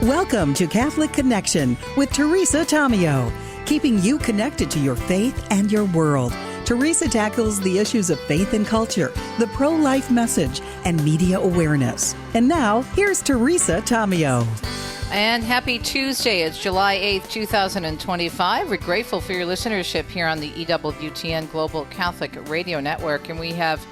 Welcome to Catholic Connection with Teresa Tomeo, keeping you connected to your faith and your world. Teresa tackles the issues of faith and culture, the pro-life message, and media awareness. And now, here's Teresa Tomeo. And happy Tuesday. It's July 8th, 2025. We're grateful for your listenership here on the EWTN Global Catholic Radio Network. And we have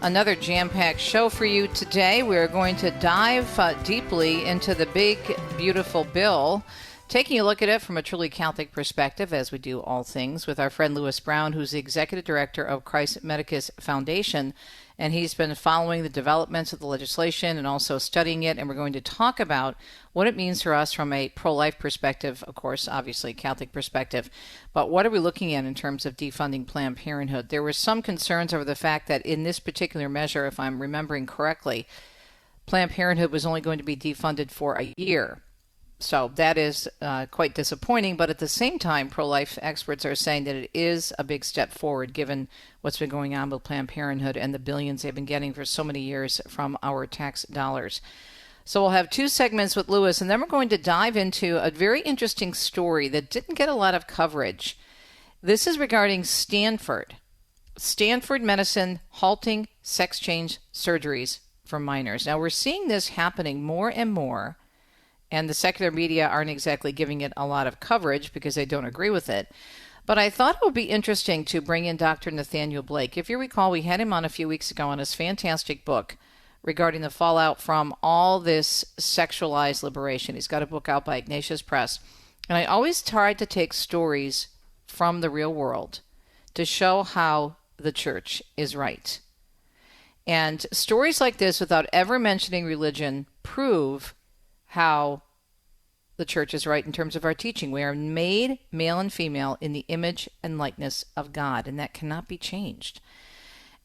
another jam-packed show for you today. We're going to dive deeply into the big, beautiful bill, taking a look at it from a truly Catholic perspective, as we do all things, with our friend Lewis Brown, who's the executive director of Christ Medicus Foundation. And he's been following the developments of the legislation and also studying it. And we're going to talk about what it means for us from a pro-life perspective, of course, obviously Catholic perspective. But what are we looking at in terms of defunding Planned Parenthood? There were some concerns over the fact that in this particular measure, if I'm remembering correctly, Planned Parenthood was only going to be defunded for a year. So that is quite disappointing. But at the same time, pro-life experts are saying that it is a big step forward given what's been going on with Planned Parenthood and the billions they've been getting for so many years from our tax dollars. So we'll have two segments with Lewis, and then we're going to dive into a very interesting story that didn't get a lot of coverage. This is regarding Stanford Medicine halting sex change surgeries for minors. Now, we're seeing this happening more and more. And the secular media aren't exactly giving it a lot of coverage because they don't agree with it. But I thought it would be interesting to bring in Dr. Nathanael Blake. If you recall, we had him on a few weeks ago on his fantastic book regarding the fallout from all this sexualized liberation. He's got a book out by Ignatius Press. And I always tried to take stories from the real world to show how the church is right. And stories like this, without ever mentioning religion, prove how the church is right in terms of our teaching. We are made male and female in the image and likeness of God, and that cannot be changed.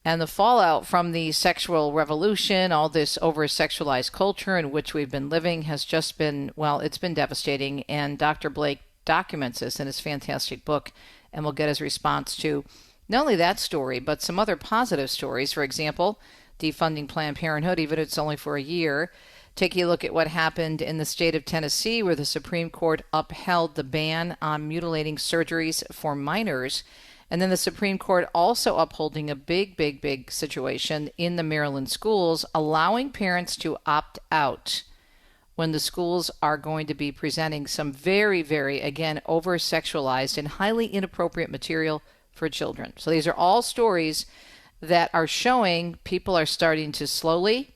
And the fallout from the sexual revolution, all this over-sexualized culture in which we've been living has just been, well, it's been devastating. And Dr. Blake documents this in his fantastic book, and we'll get his response to not only that story, but some other positive stories. For example, defunding Planned Parenthood, even if it's only for a year. Taking a look at what happened in the state of Tennessee, where the Supreme Court upheld the ban on mutilating surgeries for minors. And then the Supreme Court also upholding a big situation in the Maryland schools, allowing parents to opt out when the schools are going to be presenting some very, again, over-sexualized and highly inappropriate material for children. So these are all stories that are showing people are starting to slowly,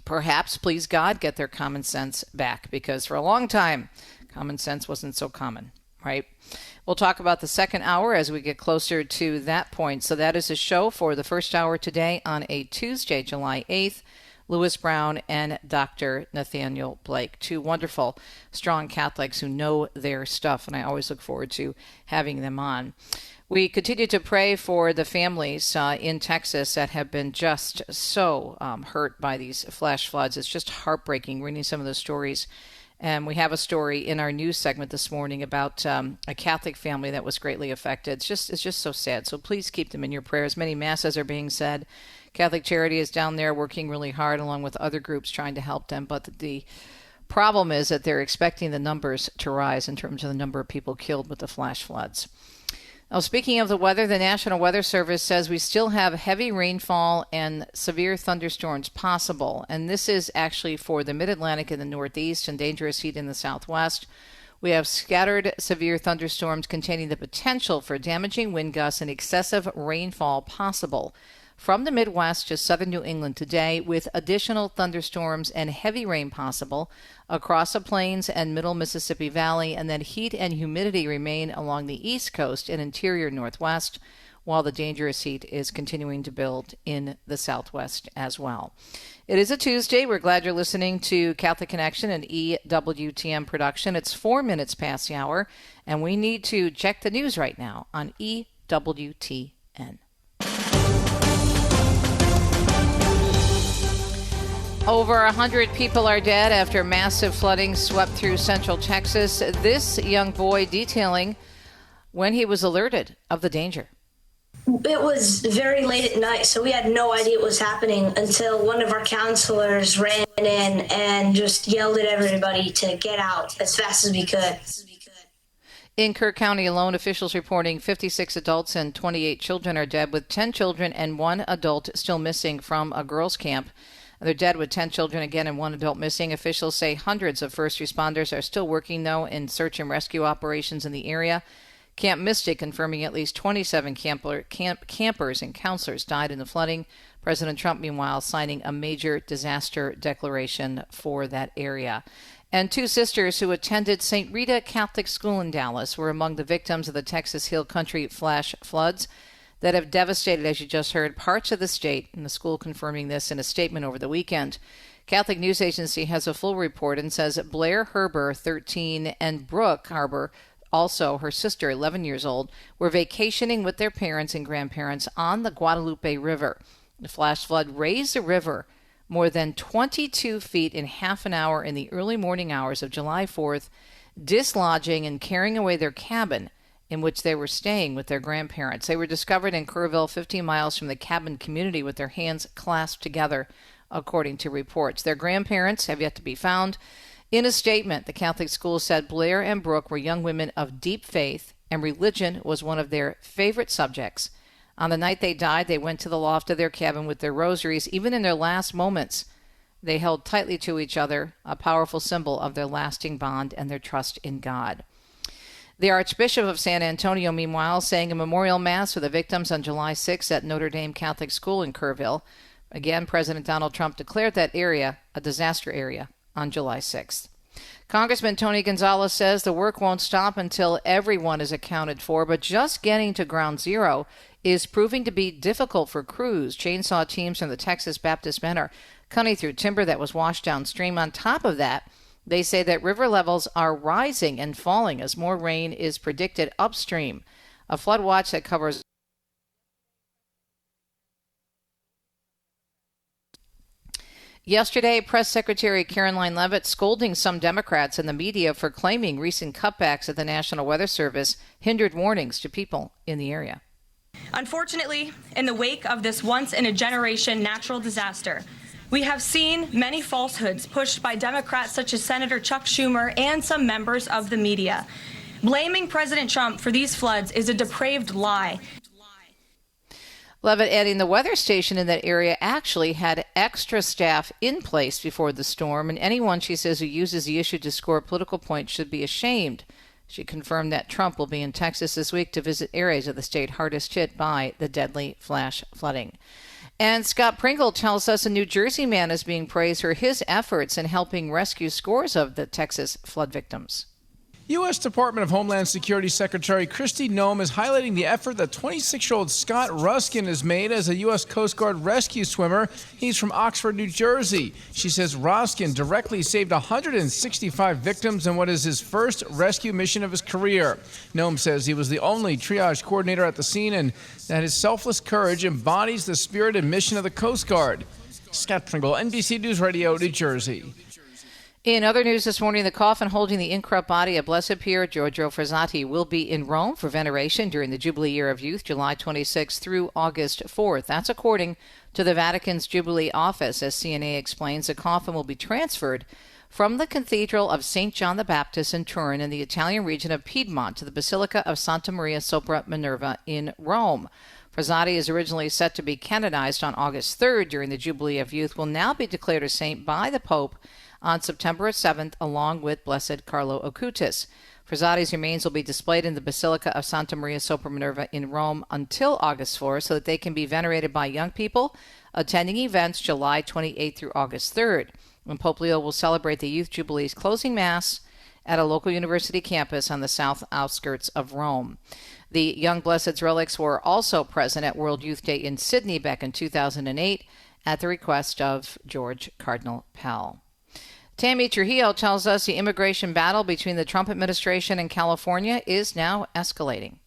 perhaps, please God, get their common sense back, because for a long time, common sense wasn't so common, right? We'll talk about the second hour as we get closer to that point. So that is a show for the first hour today on a Tuesday, July 8th. Lewis Brown and Dr. Nathanael Blake, two wonderful, strong Catholics who know their stuff, and I always look forward to having them on. We continue to pray for the families in Texas that have been just so hurt by these flash floods. It's just heartbreaking reading some of the stories. And we have a story in our news segment this morning about a Catholic family that was greatly affected. It's just so sad. So please keep them in your prayers. Many masses are being said. Catholic Charity is down there working really hard along with other groups trying to help them. But the problem is that they're expecting the numbers to rise in terms of the number of people killed with the flash floods. Now, speaking of the weather, the National Weather Service says we still have heavy rainfall and severe thunderstorms possible. And this is actually for the Mid-Atlantic and the Northeast and dangerous heat in the Southwest. We have scattered severe thunderstorms containing the potential for damaging wind gusts and excessive rainfall possible from the Midwest to southern New England today, with additional thunderstorms and heavy rain possible across the plains and middle Mississippi Valley, and then heat and humidity remain along the East Coast and interior Northwest, while the dangerous heat is continuing to build in the Southwest as well. It is a Tuesday. We're glad you're listening to Catholic Connection and EWTN production. It's 4 minutes past the hour, and we need to check the news right now on EWTN. Over 100 people are dead after massive flooding swept through central Texas. This young boy detailing when he was alerted of the danger. It was very late at night, so we had no idea what was happening until one of our counselors ran in and just yelled at everybody to get out as fast as we could. In Kirk County alone, officials reporting 56 adults and 28 children are dead, with 10 children and 1 adult still missing from a girls' camp. They're dead with 10 children again and 1 adult missing. Officials say hundreds of first responders are still working, though, in search and rescue operations in the area. Camp Mystic confirming at least 27 campers and counselors died in the flooding. President Trump, meanwhile, signing a major disaster declaration for that area. And 2 sisters who attended St. Rita Catholic School in Dallas were among the victims of the Texas Hill Country flash floods that have devastated, as you just heard, parts of the state, and the school confirming this in a statement over the weekend. Catholic News Agency has a full report and says Blair Herber, 13, and Brooke Harber, also her sister, 11 years old, were vacationing with their parents and grandparents on the Guadalupe River. The flash flood raised the river more than 22 feet in half an hour in the early morning hours of July 4th, dislodging and carrying away their cabin in which they were staying with their grandparents. They were discovered in Kerrville, 15 miles from the cabin community, with their hands clasped together, according to reports. Their grandparents have yet to be found. In a statement, the Catholic school said Blair and Brooke were young women of deep faith, and religion was one of their favorite subjects. On the night they died, they went to the loft of their cabin with their rosaries. Even in their last moments, they held tightly to each other, a powerful symbol of their lasting bond and their trust in God. The Archbishop of San Antonio, meanwhile, saying a memorial mass for the victims on July 6th at Notre Dame Catholic School in Kerrville. Again, President Donald Trump declared that area a disaster area on July 6th. Congressman Tony Gonzalez says the work won't stop until everyone is accounted for, but just getting to ground zero is proving to be difficult for crews. Chainsaw teams from the Texas Baptist Men are cutting through timber that was washed downstream. On top of that, they say that river levels are rising and falling as more rain is predicted upstream. A flood watch that covers yesterday, Press Secretary Caroline Leavitt scolding some Democrats and the media for claiming recent cutbacks at the National Weather Service hindered warnings to people in the area. Unfortunately, in the wake of this once-in-a-generation natural disaster, we have seen many falsehoods pushed by Democrats such as Senator Chuck Schumer and some members of the media. Blaming President Trump for these floods is a depraved lie. Leavitt adding the weather station in that area actually had extra staff in place before the storm, and anyone, she says, who uses the issue to score political points should be ashamed. She confirmed that Trump will be in Texas this week to visit areas of the state hardest hit by the deadly flash flooding. And Scott Pringle tells us a New Jersey man is being praised for his efforts in helping rescue scores of the Texas flood victims. U.S. Department of Homeland Security Secretary Kristi Noem is highlighting the effort that 26-year-old Scott Ruskin has made as a U.S. Coast Guard rescue swimmer. He's from Oxford, New Jersey. She says Ruskin directly saved 165 victims in what is his first rescue mission of his career. Noem says he was the only triage coordinator at the scene and that his selfless courage embodies the spirit and mission of the Coast Guard. Scott Pringle, NBC News Radio, New Jersey. In other news this morning, the coffin holding the incorrupt body of Blessed Pier Giorgio Frassati will be in Rome for veneration during the Jubilee Year of Youth, July 26th through August 4th. That's according to the Vatican's Jubilee office. As CNA explains, the coffin will be transferred from the Cathedral of St. John the Baptist in Turin in the Italian region of Piedmont to the Basilica of Santa Maria sopra Minerva in Rome. Frassati is originally set to be canonized on August 3rd during the Jubilee of Youth, will now be declared a saint by the Pope on September 7th, along with Blessed Carlo Acutis. Frassati's remains will be displayed in the Basilica of Santa Maria sopra Minerva in Rome until August 4th so that they can be venerated by young people attending events July 28th through August 3rd. And Pope Leo will celebrate the Youth Jubilee's closing Mass at a local university campus on the south outskirts of Rome. The Young Blessed's relics were also present at World Youth Day in Sydney back in 2008 at the request of George Cardinal Pell. Tammy Trujillo tells us the immigration battle between the Trump administration and California is now escalating.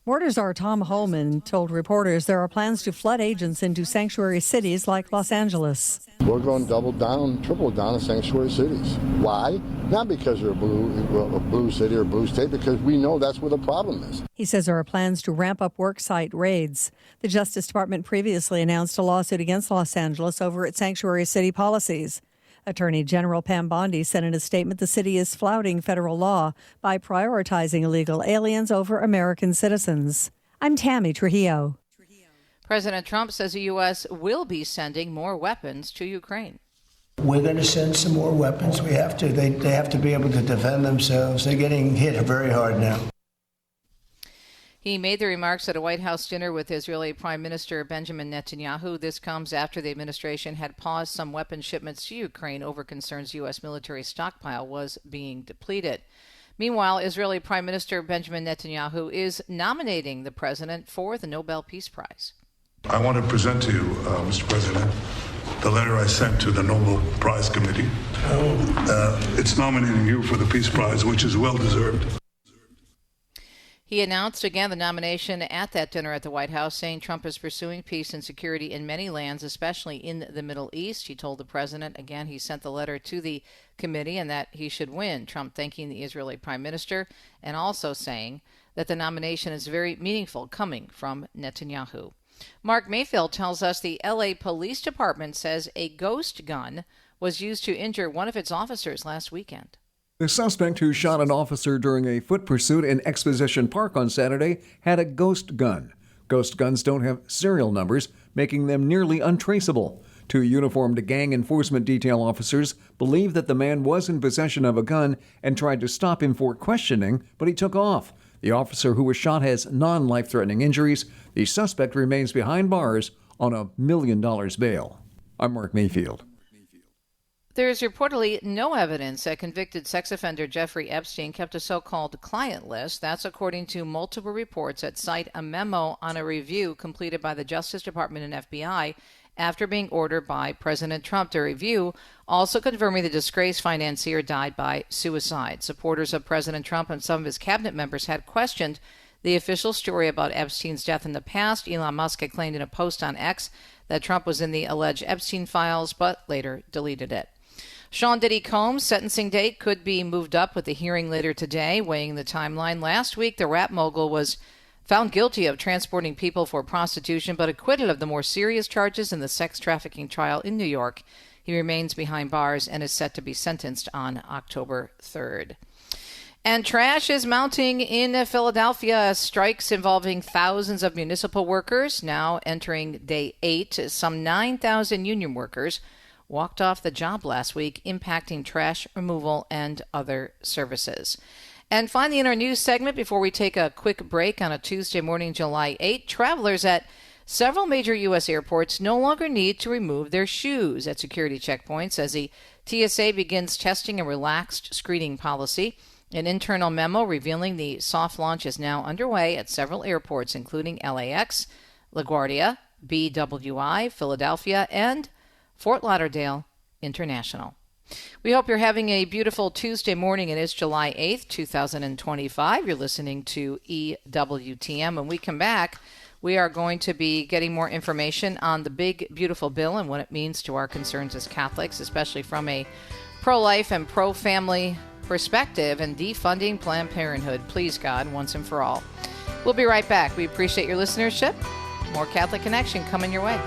Border Czar Tom Homan told reporters there are plans to flood agents into sanctuary cities like Los Angeles. We're going to double down, triple down on sanctuary cities. Why? Not because they're a blue city or a blue state, because we know that's where the problem is. He says there are plans to ramp up worksite raids. The Justice Department previously announced a lawsuit against Los Angeles over its sanctuary city policies. Attorney General Pam Bondi said in a statement the city is flouting federal law by prioritizing illegal aliens over American citizens. I'm Tammy Trujillo. President Trump says the U.S. will be sending more weapons to Ukraine. We're going to send some more weapons. We have to. They have to be able to defend themselves. They're getting hit very hard now. He made the remarks at a White House dinner with Israeli Prime Minister Benjamin Netanyahu. This comes after the administration had paused some weapons shipments to Ukraine over concerns U.S. military stockpile was being depleted. Meanwhile, Israeli Prime Minister Benjamin Netanyahu is nominating the president for the Nobel Peace Prize. I want to present to you, Mr. President, the letter I sent to the Nobel Prize Committee. It's nominating you for the Peace Prize, which is well-deserved. He announced again the nomination at that dinner at the White House, saying Trump is pursuing peace and security in many lands, especially in the Middle East. He told the president, again, he sent the letter to the committee and that he should win. Trump thanking the Israeli prime minister and also saying that the nomination is very meaningful coming from Netanyahu. Mark Mayfield tells us the L.A. Police Department says a ghost gun was used to injure one of its officers last weekend. The suspect who shot an officer during a foot pursuit in Exposition Park on Saturday had a ghost gun. Ghost guns don't have serial numbers, making them nearly untraceable. Two uniformed gang enforcement detail officers believe that the man was in possession of a gun and tried to stop him for questioning, but he took off. The officer who was shot has non-life-threatening injuries. The suspect remains behind bars on $1 million bail. I'm Mark Mayfield. There is reportedly no evidence that convicted sex offender Jeffrey Epstein kept a so-called client list. That's according to multiple reports that cite a memo on a review completed by the Justice Department and FBI after being ordered by President Trump. The review also confirming the disgraced financier died by suicide. Supporters of President Trump and some of his cabinet members had questioned the official story about Epstein's death in the past. Elon Musk had claimed in a post on X that Trump was in the alleged Epstein files, but later deleted it. Sean Diddy Combs' sentencing date could be moved up with the hearing later today, weighing the timeline. Last week, the rap mogul was found guilty of transporting people for prostitution, but acquitted of the more serious charges in the sex trafficking trial in New York. He remains behind bars and is set to be sentenced on October 3rd. And trash is mounting in Philadelphia. Strikes involving thousands of municipal workers now entering day 8. Some 9,000 union workers walked off the job last week, impacting trash removal and other services. And finally, in our news segment, before we take a quick break on a Tuesday morning, July 8, travelers at several major U.S. airports no longer need to remove their shoes at security checkpoints as the TSA begins testing a relaxed screening policy. An internal memo revealing the soft launch is now underway at several airports, including LAX, LaGuardia, BWI, Philadelphia, and Fort Lauderdale International. We hope you're having a beautiful Tuesday morning. It is July 8th, 2025. You're listening to EWTN. When we come back, we are going to be getting more information on the big, beautiful bill and what it means to our concerns as Catholics, especially from a pro-life and pro-family perspective, and defunding Planned Parenthood. Please, God, once and for all. We'll be right back. We appreciate your listenership. More Catholic Connection coming your way.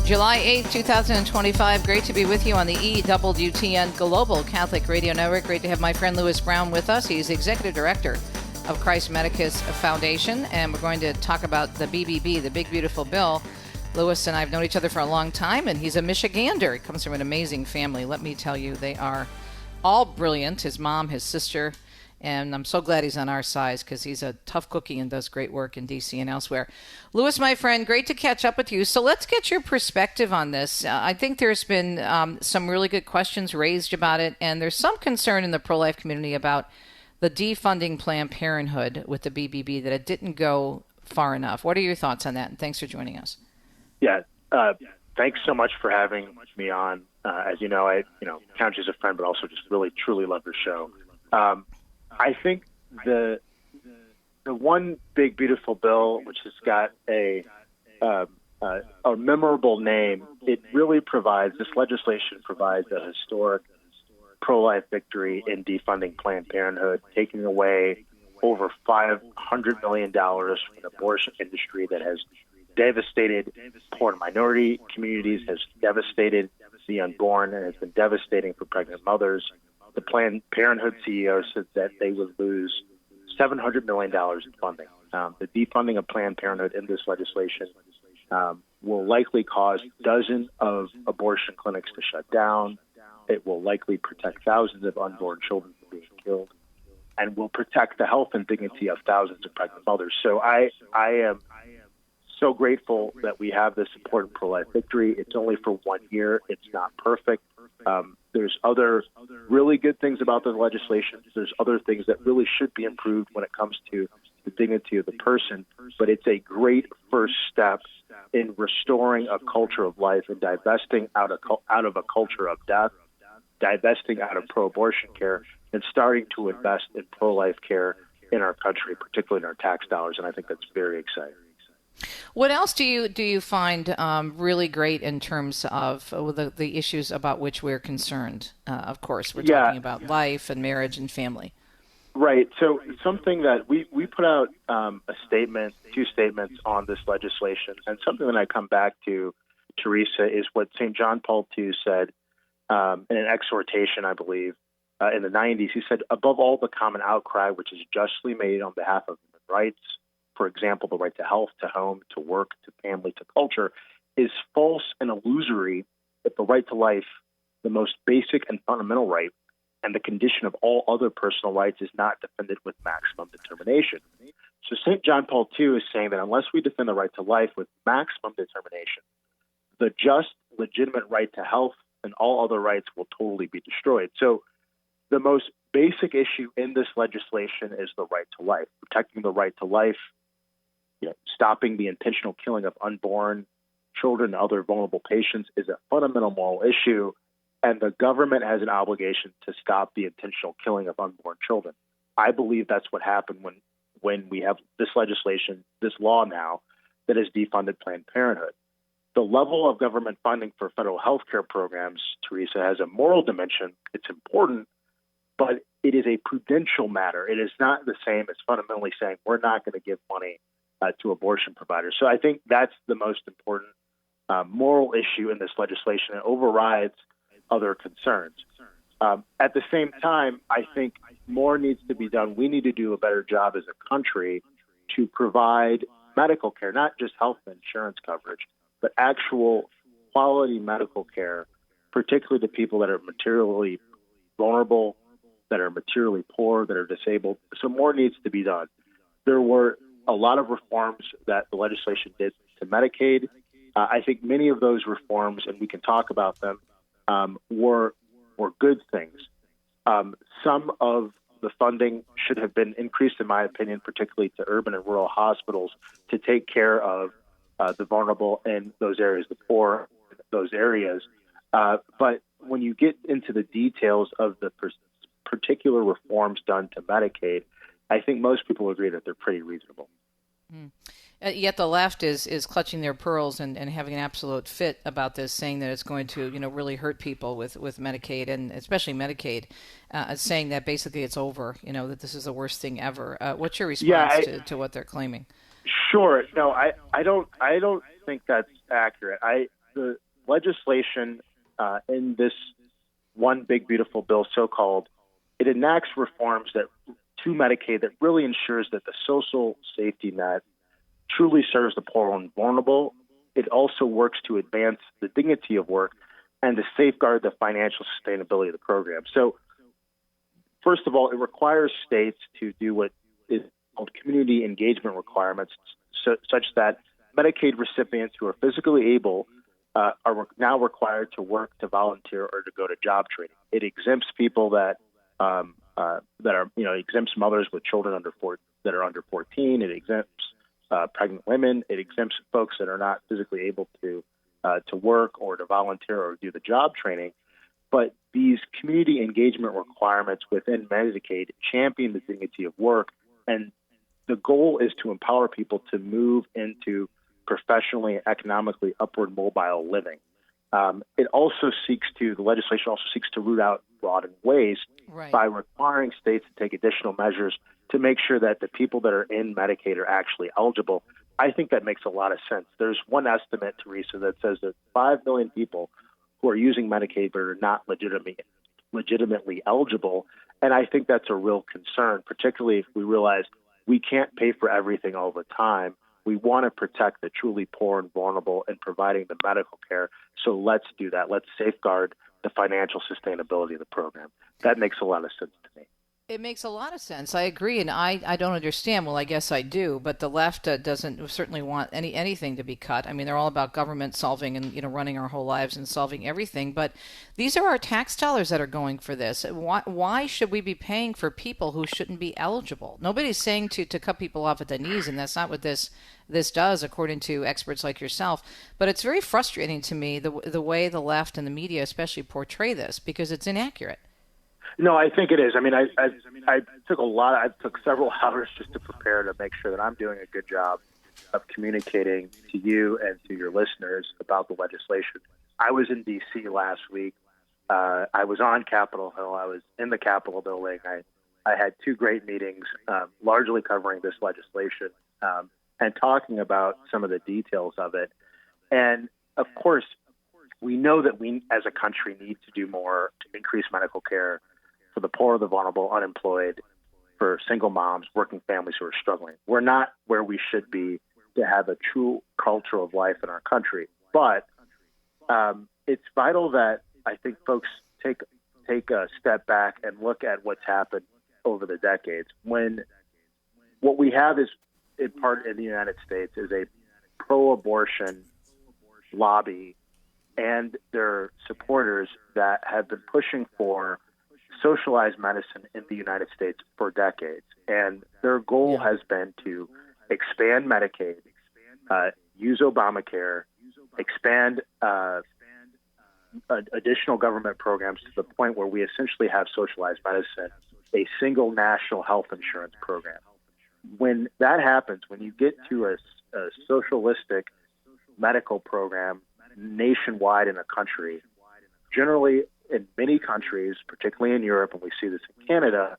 July 8th, 2025. Great to be with you on the EWTN Global Catholic Radio Network. Great to have my friend Louis Brown with us. He's Executive Director of Christ Medicus Foundation, and we're going to talk about the BBB, the Big Beautiful Bill. Louis and I have known each other for a long time, and he's a Michigander. He comes from an amazing family. Let me tell you, they are all brilliant. His mom, his sister, And I'm so glad he's on our side because he's a tough cookie and does great work in D.C. and elsewhere. Louis, my friend, great to catch up with you. So let's get your perspective on this. I think there's been some really good questions raised about it, and there's some concern in the pro-life community about the defunding Planned Parenthood with the BBB, that it didn't go far enough. What are your thoughts on that? And thanks for joining us. Yeah, thanks so much for having me on. As you know, I count you as a friend, but also just really, truly love your show. I think the one big, beautiful bill, which has got a memorable name, it really provides, this legislation provides a historic pro-life victory in defunding Planned Parenthood, taking away over $500 million from the abortion industry that has devastated poor and minority communities, has devastated the unborn, and has been devastating for pregnant mothers. The Planned Parenthood CEO said that they would lose $700 million in funding. The defunding of Planned Parenthood in this legislation will likely cause dozens of abortion clinics to shut down. It will likely protect thousands of unborn children from being killed, and will protect the health and dignity of thousands of pregnant mothers. So I am so grateful that we have this important pro-life victory. It's only for 1 year. It's not perfect. There's other really good things about the legislation. There's other things that really should be improved when it comes to the dignity of the person. But it's a great first step in restoring a culture of life and divesting out of a culture of death, divesting out of pro-abortion care, and starting to invest in pro-life care in our country, particularly in our tax dollars. And I think that's very exciting. What else do you find really great in terms of the issues about which we're concerned? Of course, we're talking about life and marriage and family. Right. So something that we put out two statements on this legislation, and something that I come back to, Teresa, is what St. John Paul II said in an exhortation, I believe, in the 90s. He said, above all, the common outcry which is justly made on behalf of human rights, for example, the right to health, to home, to work, to family, to culture, is false and illusory if the right to life, the most basic and fundamental right, and the condition of all other personal rights is not defended with maximum determination. So St. John Paul II is saying that unless we defend the right to life with maximum determination, the just, legitimate right to health and all other rights will totally be destroyed. So the most basic issue in this legislation is the right to life. Protecting the right to life, stopping the intentional killing of unborn children and other vulnerable patients is a fundamental moral issue, and the government has an obligation to stop the intentional killing of unborn children. I believe that's what happened when we have this legislation, this law now, that has defunded Planned Parenthood. The level of government funding for federal health care programs, Teresa, has a moral dimension. It's important, but it is a prudential matter. It is not the same as fundamentally saying we're not going to give money to abortion providers. So I think that's the most important moral issue in this legislation. It overrides other concerns. At the same time, I think more needs to be done. We need to do a better job as a country to provide medical care, not just health insurance coverage, but actual quality medical care, particularly to people that are materially vulnerable, that are materially poor, that are disabled. So more needs to be done. There were a lot of reforms that the legislation did to Medicaid. I think many of those reforms, and we can talk about them, were good things. Some of the funding should have been increased, in my opinion, particularly to urban and rural hospitals to take care of the vulnerable in those areas, the poor in those areas. But when you get into the details of the particular reforms done to Medicaid, I think most people agree that they're pretty reasonable. Yet the left is clutching their pearls and having an absolute fit about this, saying that it's going to really hurt people with Medicaid, and especially Medicaid, saying that basically it's over, that this is the worst thing ever. What's your response to what they're claiming? Sure. No, I don't think that's accurate. The legislation in this one big beautiful bill, so-called, it enacts reforms to Medicaid that really ensures that the social safety net truly serves the poor and vulnerable. It also works to advance the dignity of work and to safeguard the financial sustainability of the program. So first of all, it requires states to do what is called community engagement requirements, such that Medicaid recipients who are physically able are now required to work, to volunteer, or to go to job training. It exempts people that are, exempts mothers with children that are under 14. It exempts pregnant women. It exempts folks that are not physically able to work or to volunteer or do the job training. But these community engagement requirements within Medicaid champion the dignity of work, and the goal is to empower people to move into professionally and economically upward mobile living. The legislation also seeks to root out fraud in ways by requiring states to take additional measures to make sure that the people that are in Medicaid are actually eligible. I think that makes a lot of sense. There's one estimate, Teresa, that says that 5 million people who are using Medicaid but are not legitimately eligible. And I think that's a real concern, particularly if we realize we can't pay for everything all the time. We want to protect the truly poor and vulnerable in providing the medical care. So let's do that. Let's safeguard the financial sustainability of the program. That makes a lot of sense to me. It makes a lot of sense. I agree, and I don't understand. Well, I guess I do, but the left doesn't certainly want anything to be cut. I mean, they're all about government solving and running our whole lives and solving everything. But these are our tax dollars that are going for this. Why should we be paying for people who shouldn't be eligible? Nobody's saying to cut people off at the knees, and that's not what this does, according to experts like yourself. But it's very frustrating to me the way the left and the media especially portray this, because it's inaccurate. No, I think it is. I mean, I took several hours just to prepare to make sure that I'm doing a good job of communicating to you and to your listeners about the legislation. I was in D.C. last week. I was on Capitol Hill. I was in the Capitol building. I had 2 great meetings, largely covering this legislation and talking about some of the details of it. And, of course, we know that we as a country need to do more to increase medical care for the poor, the vulnerable, unemployed, for single moms, working families who are struggling. We're not where we should be to have a true culture of life in our country. But it's vital that I think folks take a step back and look at what's happened over the decades. When what we have is, in part in the United States, is a pro-abortion lobby and their supporters that have been pushing for socialized medicine in the United States for decades. And their goal has been to expand Medicaid, use Obamacare, expand additional government programs to the point where we essentially have socialized medicine, a single national health insurance program. When that happens, when you get to a socialistic medical program nationwide in a country, generally in many countries, particularly in Europe, and we see this in Canada,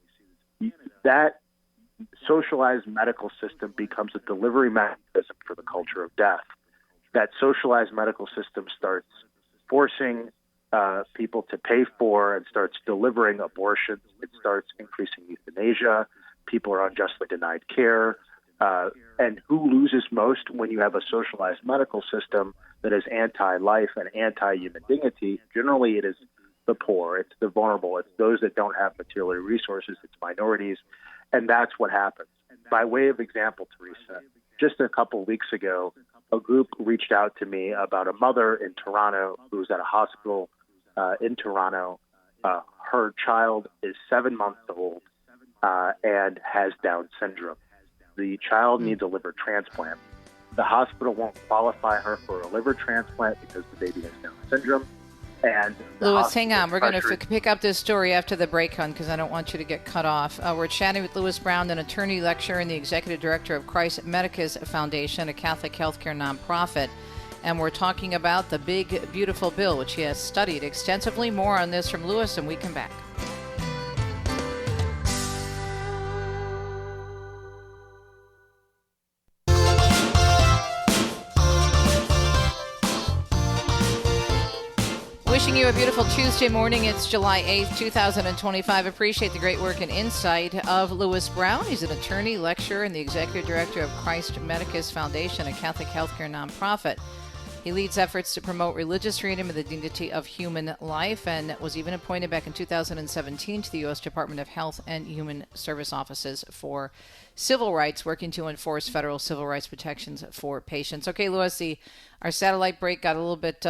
that socialized medical system becomes a delivery mechanism for the culture of death. That socialized medical system starts forcing people to pay for and starts delivering abortions. It starts increasing euthanasia. People are unjustly denied care. And who loses most when you have a socialized medical system that is anti-life and anti-human dignity? Generally, it is the poor, it's the vulnerable, it's those that don't have material resources, it's minorities, and that's what happens. By way of example, Teresa, just a couple of weeks ago, a group reached out to me about a mother in Toronto who was at a hospital in Toronto. Her child is 7 months old and has Down syndrome. The child needs a liver transplant. The hospital won't qualify her for a liver transplant because the baby has Down syndrome. And Louis, hang on. We're going to pick up this story after the break, hon, because I don't want you to get cut off. We're chatting with Louis Brown, an attorney, lecturer, and the executive director of Christ Medicus Foundation, a Catholic healthcare nonprofit. And we're talking about the big, beautiful bill, which he has studied extensively. More on this from Louis, and we come back. Wishing you a beautiful Tuesday morning. It's July 8th, 2025. Appreciate the great work and insight of Louis Brown. He's an attorney, lecturer, and the executive director of Christ Medicus Foundation, a Catholic healthcare nonprofit. He leads efforts to promote religious freedom and the dignity of human life, and was even appointed back in 2017 to the U.S. Department of Health and Human Service Offices for Civil Rights, working to enforce federal civil rights protections for patients. Okay, Louis, our satellite break got a little bit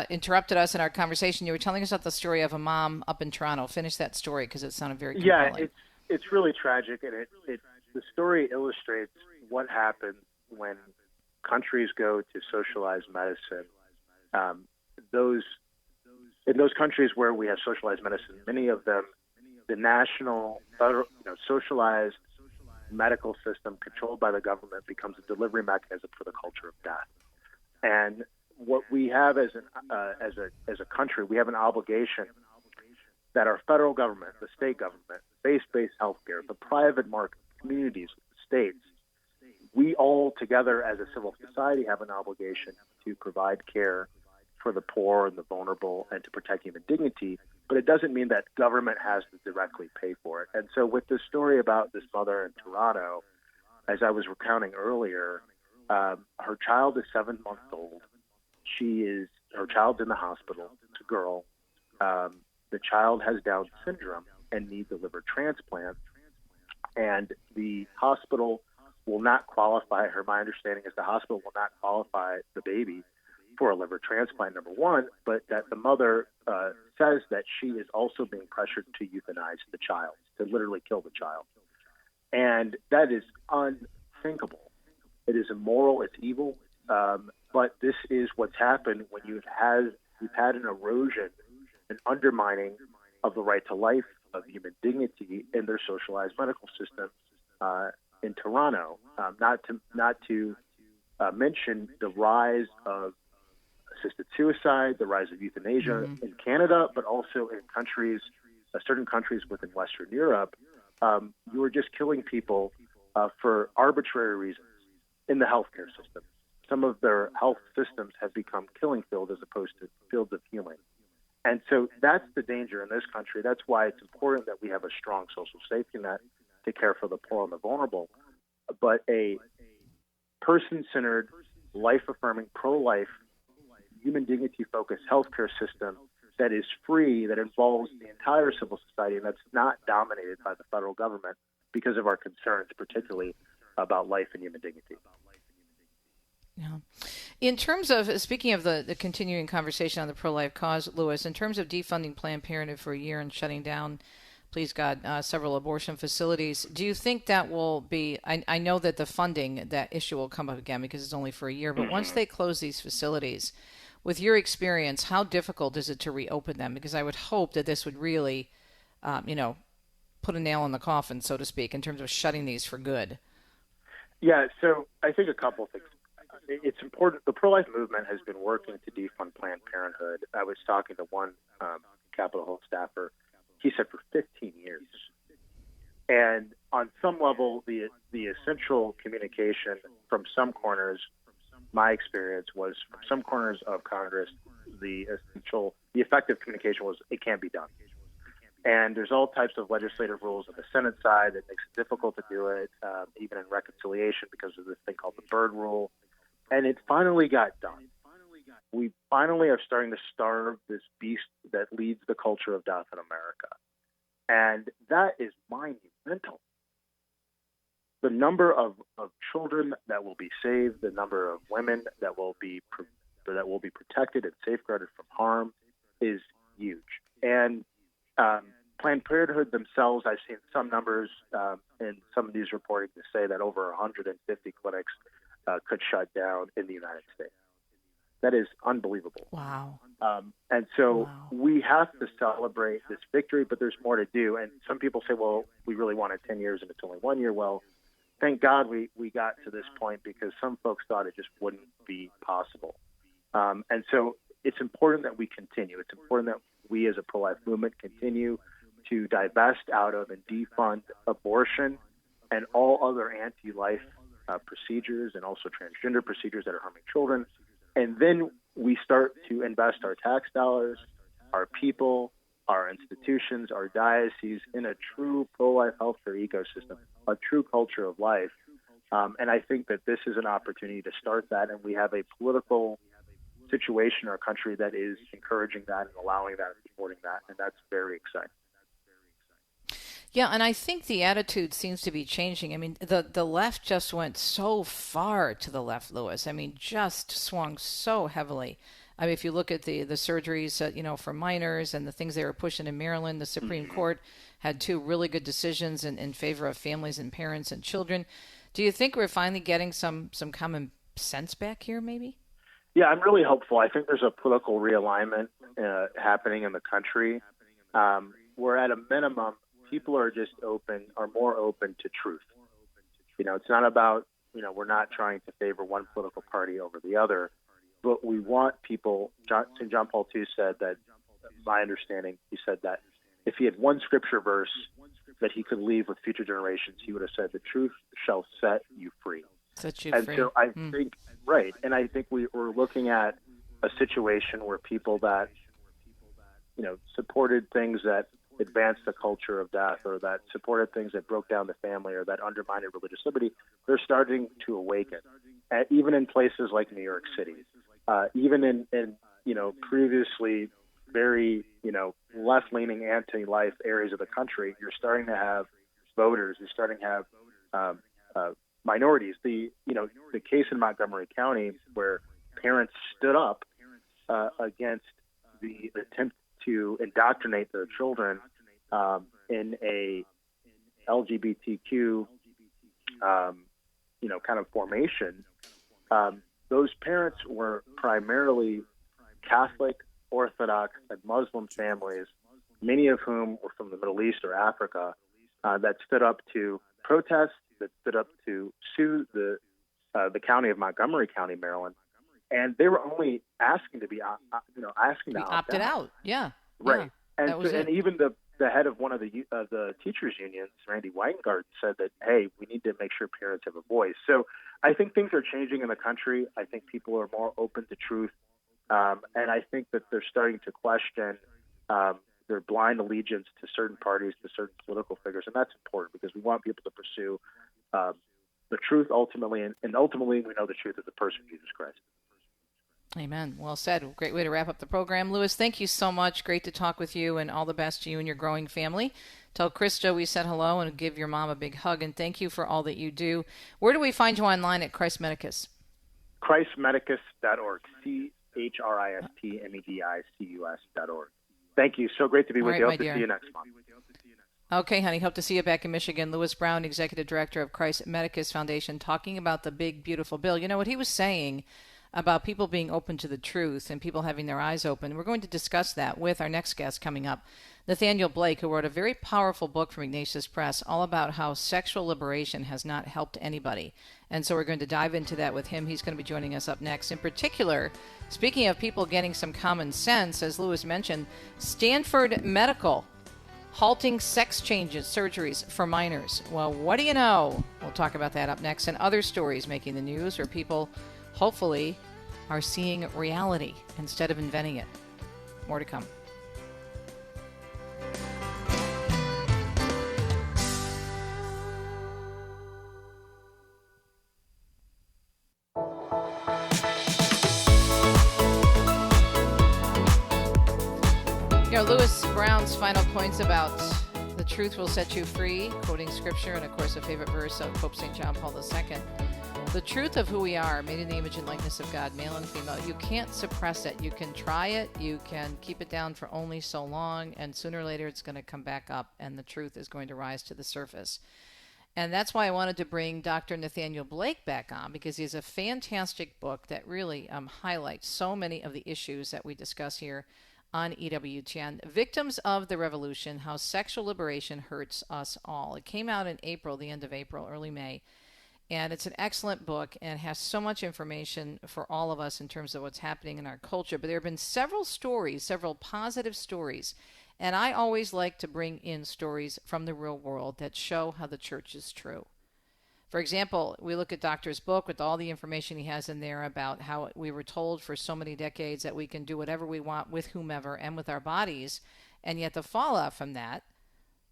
interrupted us in our conversation. You were telling us about the story of a mom up in Toronto. Finish that story because it sounded very compelling. Yeah, it's really tragic, and the story illustrates what happens when countries go to socialized medicine. In those countries where we have socialized medicine, many of them, the national, federal, socialized medical system controlled by the government becomes a delivery mechanism for the culture of death. And what we have as a country, we have an obligation that our federal government, the state government, faith-based healthcare, the private market, communities, states, we all together as a civil society have an obligation to provide care for the poor and the vulnerable and to protect human dignity, but it doesn't mean that government has to directly pay for it. And so with this story about this mother in Toronto, as I was recounting earlier, her child is 7 months old. Her child's in the hospital. It's a girl. The child has Down syndrome and needs a liver transplant. And the hospital will not qualify her. My understanding is the hospital will not qualify the baby for a liver transplant, number one, but that the mother says that she is also being pressured to euthanize the child, to literally kill the child. And that is unthinkable. It is immoral. It's evil. But this is what's happened when you've had an erosion, an undermining of the right to life, of human dignity in their socialized medical system in Toronto. Not to mention the rise of assisted suicide, the rise of euthanasia in Canada, but also in countries, certain countries within Western Europe. You are just killing people for arbitrary reasons in the healthcare system. Some of their health systems have become killing fields as opposed to fields of healing. And so that's the danger in this country. That's why it's important that we have a strong social safety net to care for the poor and the vulnerable. But a person-centered, life-affirming, pro-life, human dignity-focused healthcare system that is free, that involves the entire civil society, and that's not dominated by the federal government because of our concerns, particularly about life and human dignity. Yeah. In terms of, speaking of the continuing conversation on the pro-life cause, Louis, in terms of defunding Planned Parenthood for a year and shutting down, please God, several abortion facilities, do you think that will be, I know that the funding, that issue will come up again because it's only for a year, but once they close these facilities, with your experience, how difficult is it to reopen them? Because I would hope that this would really, put a nail in the coffin, so to speak, in terms of shutting these for good. Yeah, so I think a couple of things. It's important. The pro-life movement has been working to defund Planned Parenthood. I was talking to one Capitol Hill staffer. He said for 15 years. And on some level, the essential communication from some corners, my experience was from some corners of Congress, the effective communication was it can't be done. And there's all types of legislative rules on the Senate side that makes it difficult to do it, even in reconciliation because of this thing called the Byrd Rule. And it finally got done. We finally are starting to starve this beast that leads the culture of death in America. And that is monumental. The number of children that will be saved, the number of women that will be protected and safeguarded from harm is huge. And Planned Parenthood themselves, I've seen some numbers in some of these reporting to say that over 150 clinics could shut down in the United States. That is unbelievable. Wow. And so we have to celebrate this victory, but there's more to do. And some people say, well, we really wanted 10 years and it's only 1 year. Well, thank God we got to this point because some folks thought it just wouldn't be possible. And so it's important that we continue. It's important that we as a pro-life movement continue to divest out of and defund abortion and all other anti-life procedures and also transgender procedures that are harming children. And then we start to invest our tax dollars, our people, our institutions, our dioceses in a true pro-life healthcare ecosystem, a true culture of life. And I think that this is an opportunity to start that. And we have a political situation in our country that is encouraging that and allowing that and supporting that, and that's very exciting. Yeah, and I think the attitude seems to be changing. I mean, the left just went so far to the left, Lewis. I mean, just swung so heavily. I mean, if you look at the surgeries, for minors and the things they were pushing in Maryland, the Supreme Court had 2 really good decisions in favor of families and parents and children. Do you think we're finally getting some common sense back here, maybe? Yeah, I'm really hopeful. I think there's a political realignment happening in the country where at a minimum, people are more open to truth. It's not about, we're not trying to favor one political party over the other, but we want people, St. John Paul II said that, my understanding, he said that if he had one scripture verse that he could leave with future generations, he would have said, the truth shall set you free. Set you free. So I think, right, and I think we're looking at a situation where people that, supported things that advanced the culture of death, or that supported things that broke down the family, or that undermined religious liberty, they're starting to awaken. Even in places like New York City, even in previously very left-leaning anti-life areas of the country, you're starting to have voters. You're starting to have minorities. The case in Montgomery County where parents stood up against the attempt to indoctrinate their children in a LGBTQ, kind of formation. Those parents were primarily Catholic, Orthodox, and Muslim families, many of whom were from the Middle East or Africa, that stood up to protest, that stood up to sue the county of Montgomery County, Maryland, and they were only asking to be, asking to opted out. Yeah, right. Yeah, and even the head of one of the teachers' unions, Randy Weingart, said that, hey, we need to make sure parents have a voice. So I think things are changing in the country. I think people are more open to truth, and I think that they're starting to question their blind allegiance to certain parties, to certain political figures, and that's important because we want people to pursue the truth ultimately, and ultimately we know the truth is the person of Jesus Christ. Amen. Well said. Great way to wrap up the program. Lewis, thank you so much. Great to talk with you, and all the best to you and your growing family. Tell Krista we said hello and give your mom a big hug, and thank you for all that you do. Where do we find you online at Christ Medicus? ChristMedicus.org. ChristMedicus.org. Thank you. So great to be with you. Hope to see you next month. Okay, honey. Hope to see you back in Michigan. Lewis Brown, Executive Director of Christ Medicus Foundation, talking about the big, beautiful bill. You know what he was saying about people being open to the truth and people having their eyes open. We're going to discuss that with our next guest coming up, Nathanael Blake, who wrote a very powerful book from Ignatius Press all about how sexual liberation has not helped anybody. And so we're going to dive into that with him. He's going to be joining us up next. In particular, speaking of people getting some common sense, as Lewis mentioned, Stanford Medical halting sex changes surgeries for minors. Well, what do you know? We'll talk about that up next, and other stories making the news where people hopefully are seeing reality instead of inventing it. More to come. Lewis Brown's final points about the truth will set you free, quoting scripture and, of course, a favorite verse of Pope St. John Paul II. The truth of who we are, made in the image and likeness of God, male and female, you can't suppress it. You can try it. You can keep it down for only so long, and sooner or later it's going to come back up, and the truth is going to rise to the surface. And that's why I wanted to bring Dr. Nathanael Blake back on, because he has a fantastic book that really highlights so many of the issues that we discuss here on EWTN. Victims of the Revolution, How Sexual Liberation Hurts Us All. It came out in April, the end of April, early May. And it's an excellent book and has so much information for all of us in terms of what's happening in our culture. But there have been several stories, several positive stories. And I always like to bring in stories from the real world that show how the church is true. For example, we look at Doctor's book with all the information he has in there about how we were told for so many decades that we can do whatever we want with whomever and with our bodies. And yet the fallout from that,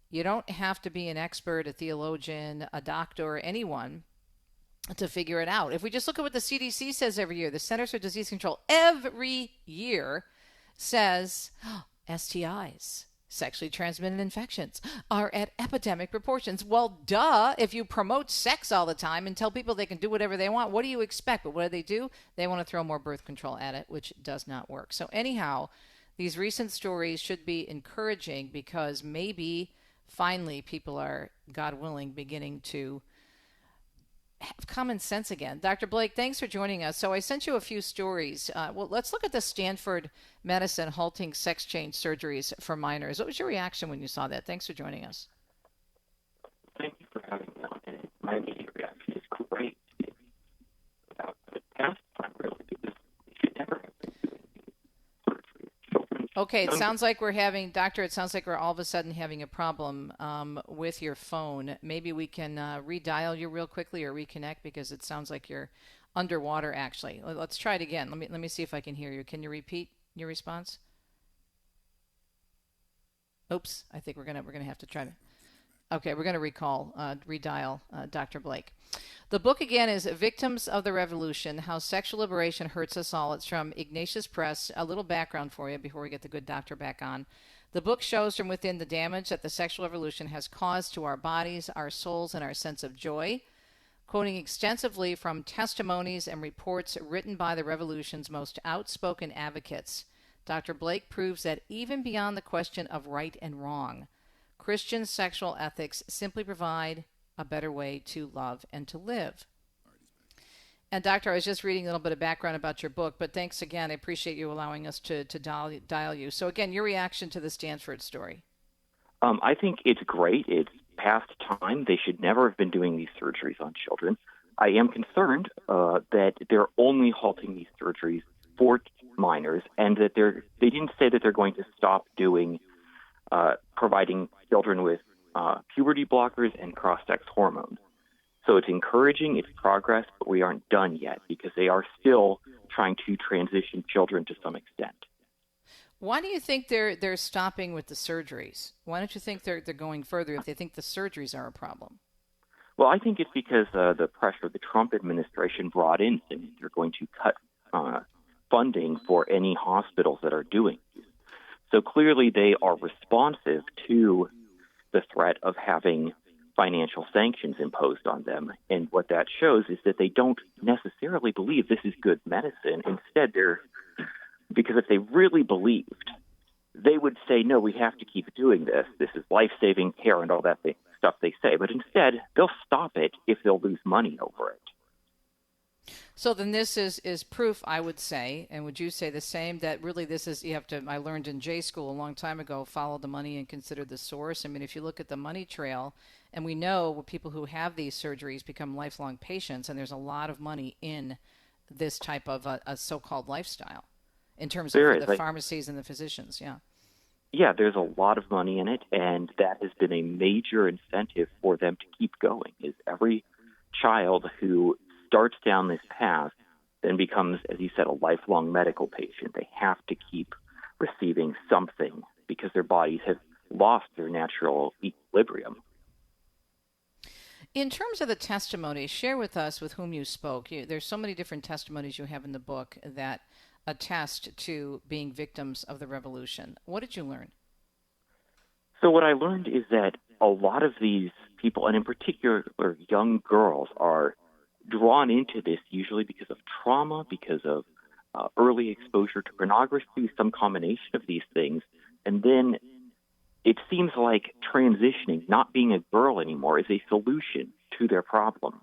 you don't have to be an expert, a theologian, a doctor, or anyone to figure it out. If we just look at what the CDC says every year, the Centers for Disease Control every year says STIs, sexually transmitted infections, are at epidemic proportions. Well, duh, if you promote sex all the time and tell people they can do whatever they want, what do you expect? But what do? They want to throw more birth control at it, which does not work. So anyhow, these recent stories should be encouraging because maybe finally people are, God willing, beginning to have common sense again. Dr. Blake, thanks for joining us. So I sent you a few stories. Well, let's look at the Stanford Medicine halting sex change surgeries for minors. What was your reaction when you saw that? Thanks for joining us. Thank you for having me on. And my immediate reaction is great. Without the past time, really, because we should never have been doing these surgeries. Children. Okay, it sounds like we're having, Doctor, it sounds like we're all of a sudden having a problem with your phone. Maybe we can redial you real quickly or reconnect because it sounds like you're underwater, actually. Let's try it again. Let me see if I can hear you. Can you repeat your response? Oops, I think we're gonna have to try to. Okay, we're going to redial Dr. Blake. The book, again, is Victims of the Revolution, How Sexual Liberation Hurts Us All. It's from Ignatius Press. A little background for you before we get the good doctor back on. The book shows from within the damage that the sexual revolution has caused to our bodies, our souls, and our sense of joy. Quoting extensively from testimonies and reports written by the revolution's most outspoken advocates, Dr. Blake proves that even beyond the question of right and wrong, Christian sexual ethics simply provide a better way to love and to live. And Doctor, I was just reading a little bit of background about your book, but thanks again. I appreciate you allowing us to dial you. So again, your reaction to the Stanford story. I think it's great. It's past time. They should never have been doing these surgeries on children. I am concerned that they're only halting these surgeries for minors and that they didn't say that they're going to stop doing providing children with puberty blockers and cross-sex hormones. So it's encouraging, it's progress, but we aren't done yet because they are still trying to transition children to some extent. Why do you think they're stopping with the surgeries? Why don't you think they're going further if they think the surgeries are a problem? Well, I think it's because the pressure the Trump administration brought in, saying they're going to cut funding for any hospitals that are doing this. So clearly they are responsive to the threat of having financial sanctions imposed on them. And what that shows is that they don't necessarily believe this is good medicine. Instead, because if they really believed, they would say, no, we have to keep doing this. This is life-saving care and all that stuff they say. But instead, they'll stop it if they'll lose money over it. So then this is proof, I would say, and would you say the same, that really this is, I learned in J school a long time ago, follow the money and consider the source. I mean, if you look at the money trail, and we know people who have these surgeries become lifelong patients, and there's a lot of money in this type of a so-called lifestyle in terms of the pharmacies and the physicians, yeah. Yeah, there's a lot of money in it, and that has been a major incentive for them to keep going, is every child who starts down this path then becomes, as you said, a lifelong medical patient. They have to keep receiving something because their bodies have lost their natural equilibrium. In terms of the testimonies, share with us with whom you spoke. There's so many different testimonies you have in the book that attest to being victims of the revolution. What did you learn? So what I learned is that a lot of these people, and in particular young girls, are drawn into this usually because of trauma, because of early exposure to pornography, some combination of these things. And then it seems like transitioning, not being a girl anymore, is a solution to their problems.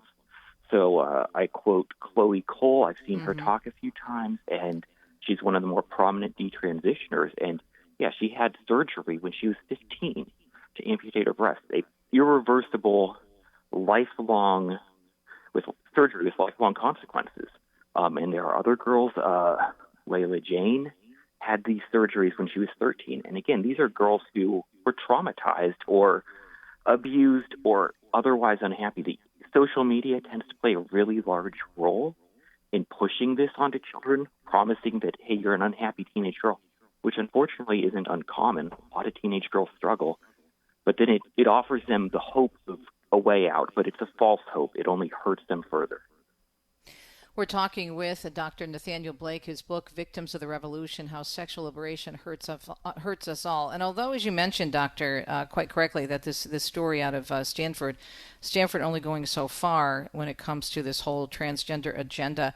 So I quote Chloe Cole. I've seen her talk a few times, and she's one of the more prominent detransitioners. And, yeah, she had surgery when she was 15 to amputate her breast, a irreversible, lifelong with surgery with lifelong consequences. And there are other girls, Layla Jane had these surgeries when she was 13. And again, these are girls who were traumatized or abused or otherwise unhappy. The social media tends to play a really large role in pushing this onto children, promising that, hey, you're an unhappy teenage girl, which unfortunately isn't uncommon. A lot of teenage girls struggle. But then it offers them the hope of a way out, but it's a false hope. It only hurts them further. We're talking with Dr. Nathanael Blake, his book, Victims of the Revolution, How Sexual Liberation Hurts Us All. And although, as you mentioned, Doctor, quite correctly, that this story out of Stanford only going so far when it comes to this whole transgender agenda,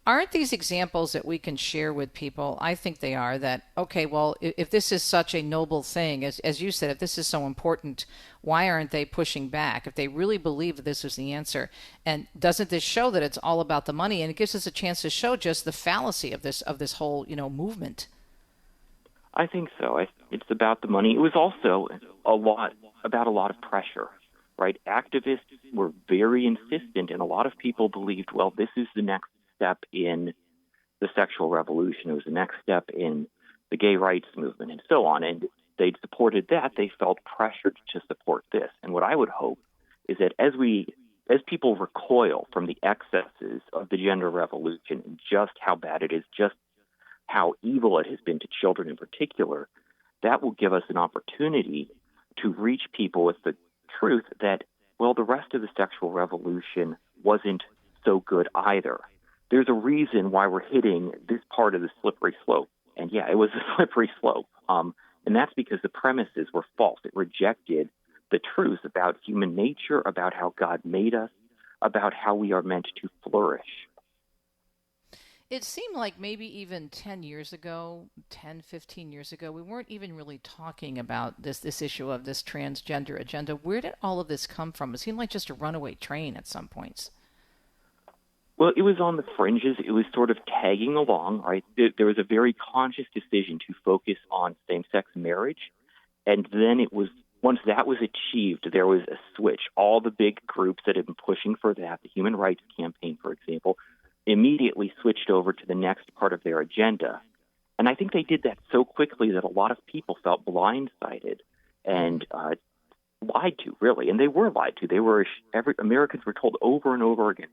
aren't these examples that we can share with people? I think they are. That, okay, well, if this is such a noble thing, as you said, if this is so important, why aren't they pushing back? If they really believe that this is the answer, and doesn't this show that it's all about the money? And it gives us a chance to show just the fallacy of this whole movement. I think so. It's about the money. It was also a lot of pressure, right? Activists were very insistent, and a lot of people believed, well, this is the next step in the sexual revolution. It was the next step in the gay rights movement and so on. And they supported that. They felt pressured to support this. And what I would hope is that as people recoil from the excesses of the gender revolution and just how bad it is, just how evil it has been to children in particular, that will give us an opportunity to reach people with the truth that, well, the rest of the sexual revolution wasn't so good either. There's a reason why we're hitting this part of the slippery slope. And yeah, it was a slippery slope. And that's because the premises were false. It rejected the truth about human nature, about how God made us, about how we are meant to flourish. It seemed like maybe even 10, 15 years ago, we weren't even really talking about this issue of this transgender agenda. Where did all of this come from? It seemed like just a runaway train at some points. Well, it was on the fringes. It was sort of tagging along, right? There was a very conscious decision to focus on same-sex marriage. And then once that was achieved, there was a switch. All the big groups that had been pushing for that, the Human Rights Campaign, for example, immediately switched over to the next part of their agenda. And I think they did that so quickly that a lot of people felt blindsided and lied to, really. And they were lied to. Americans were told over and over again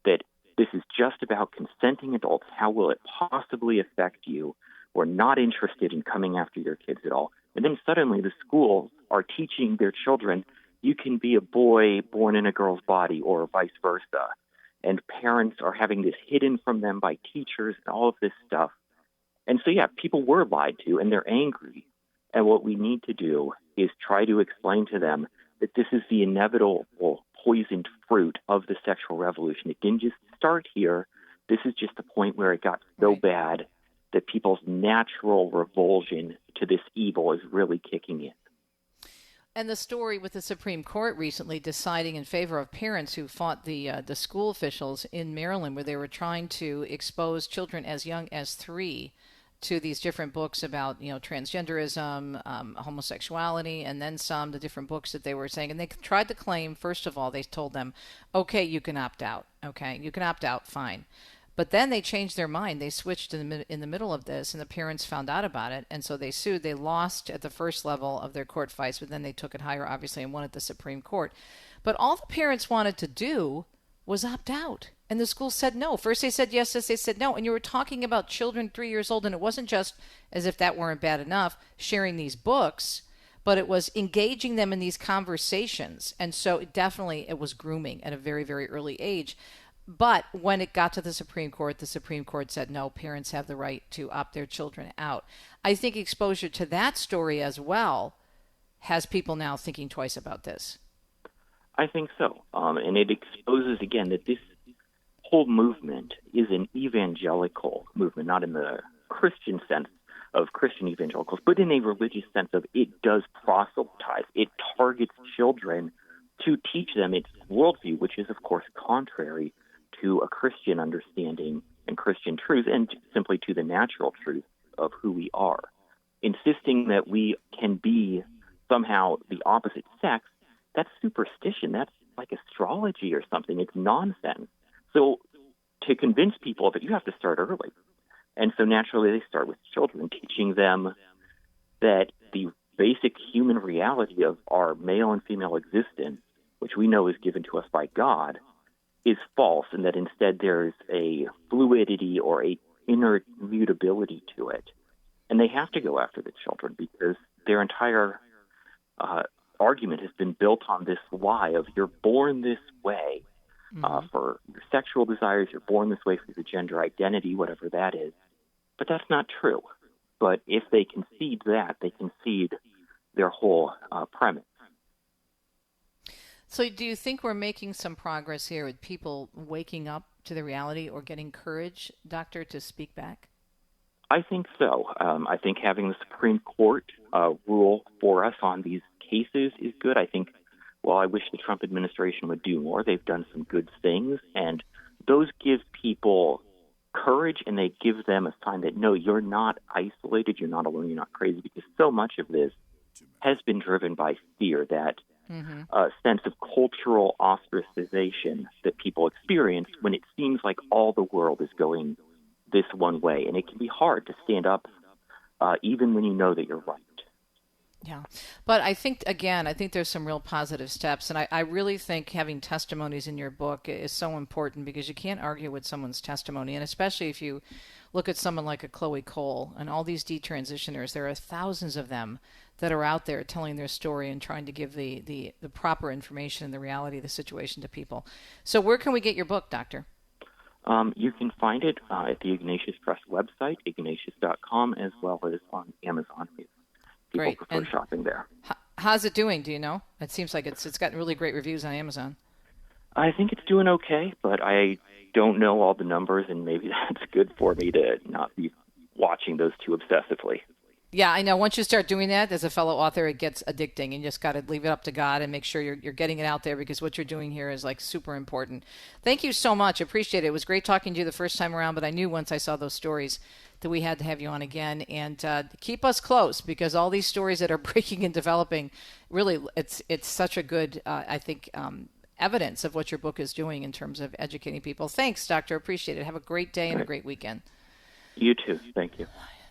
that this is just about consenting adults. How will it possibly affect you? We're not interested in coming after your kids at all. And then suddenly the schools are teaching their children, you can be a boy born in a girl's body or vice versa. And parents are having this hidden from them by teachers and all of this stuff. And so, yeah, people were lied to and they're angry. And what we need to do is try to explain to them that this is the inevitable poisoned fruit of the sexual revolution. It didn't just start here. This is just the point where it got so bad that people's natural revulsion to this evil is really kicking in. And the story with the Supreme Court recently deciding in favor of parents who fought the school officials in Maryland, where they were trying to expose children as young as 3 to these different books about, transgenderism, homosexuality, and then the different books that they were saying. And they tried to claim, first of all, they told them, okay, you can opt out. Okay, you can opt out, fine. But then they changed their mind. They switched in the middle of this, and the parents found out about it. And so they sued. They lost at the first level of their court fights, but then they took it higher, obviously, and won at the Supreme Court. But all the parents wanted to do was opt out. And the school said no. First they said yes, they said no. And you were talking about children 3 years old, and it wasn't just, as if that weren't bad enough, sharing these books, but it was engaging them in these conversations. And so it was grooming at a very, very early age. But when it got to the Supreme Court said no, parents have the right to opt their children out. I think exposure to that story as well has people now thinking twice about this. I think so. And it exposes, again, that this whole movement is an evangelical movement, not in the Christian sense of Christian evangelicals, but in a religious sense of it does proselytize. It targets children to teach them its worldview, which is, of course, contrary to a Christian understanding and Christian truth and simply to the natural truth of who we are. Insisting that we can be somehow the opposite sex, that's superstition. That's like astrology or something. It's nonsense. So to convince people of it, you have to start early. And so naturally they start with children, teaching them that the basic human reality of our male and female existence, which we know is given to us by God, is false, and that instead there's a fluidity or a inner mutability to it. And they have to go after the children because their entire argument has been built on this lie of you're born this way, for your sexual desires. You're born this way for your gender identity, whatever that is. But that's not true. But if they concede that, they concede their whole premise. So do you think we're making some progress here with people waking up to the reality or getting courage, Doctor, to speak back? I think so. I think having the Supreme Court rule for us on these cases is good. I think, well, I wish the Trump administration would do more. They've done some good things, and those give people courage, and they give them a sign that, no, you're not isolated, you're not alone, you're not crazy, because so much of this has been driven by fear, that sense of cultural ostracization that people experience when it seems like all the world is going this one way. And it can be hard to stand up even when you know that you're right. Yeah. But I think there's some real positive steps. And I really think having testimonies in your book is so important, because you can't argue with someone's testimony. And especially if you look at someone like a Chloe Cole and all these detransitioners, there are thousands of them that are out there telling their story and trying to give the proper information and the reality of the situation to people. So where can we get your book, Doctor? You can find it at the Ignatius Press website, ignatius.com, as well as on Amazon. People prefer shopping there. How's it doing? Do you know? It seems like it's gotten really great reviews on Amazon. I think it's doing okay, but I don't know all the numbers, and maybe that's good for me to not be watching those too obsessively. Yeah, I know. Once you start doing that as a fellow author, it gets addicting. You just got to leave it up to God and make sure you're getting it out there, because what you're doing here is like super important. Thank you so much. Appreciate it. It was great talking to you the first time around, but I knew once I saw those stories that we had to have you on again. And keep us close, because all these stories that are breaking and developing, really, it's such a good, I think, evidence of what your book is doing in terms of educating people. Thanks, Doctor. Appreciate it. Have a great day and a great weekend. You too. Thank you.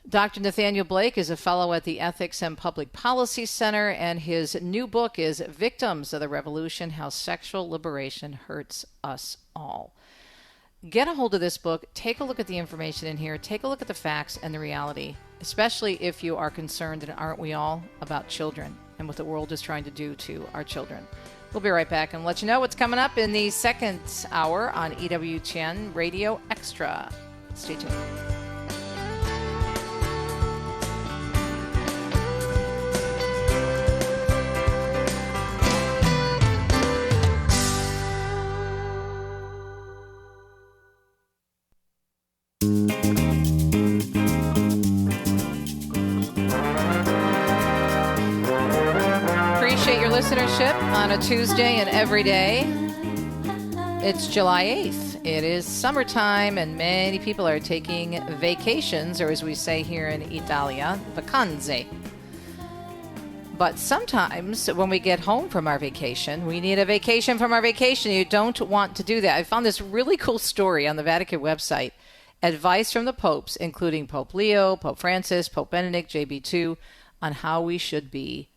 Dr. Nathanael Blake is a fellow at the Ethics and Public Policy Center, and his new book is Victims of the Revolution: How Sexual Liberation Hurts Us All. Get a hold of this book. Take a look at the information in here. Take a look at the facts and the reality, especially if you are concerned, and aren't we all, about children and what the world is trying to do to our children. We'll be right back and let you know what's coming up in the second hour on EWTN Radio Extra. Stay tuned. Listenership on a Tuesday and every day. It's July 8th. It is summertime, and many people are taking vacations, or as we say here in Italia, vacanze. But sometimes when we get home from our vacation, we need a vacation from our vacation. You don't want to do that. I found this really cool story on the Vatican website. Advice from the popes, including Pope Leo, Pope Francis, Pope Benedict, JB2, on how we should be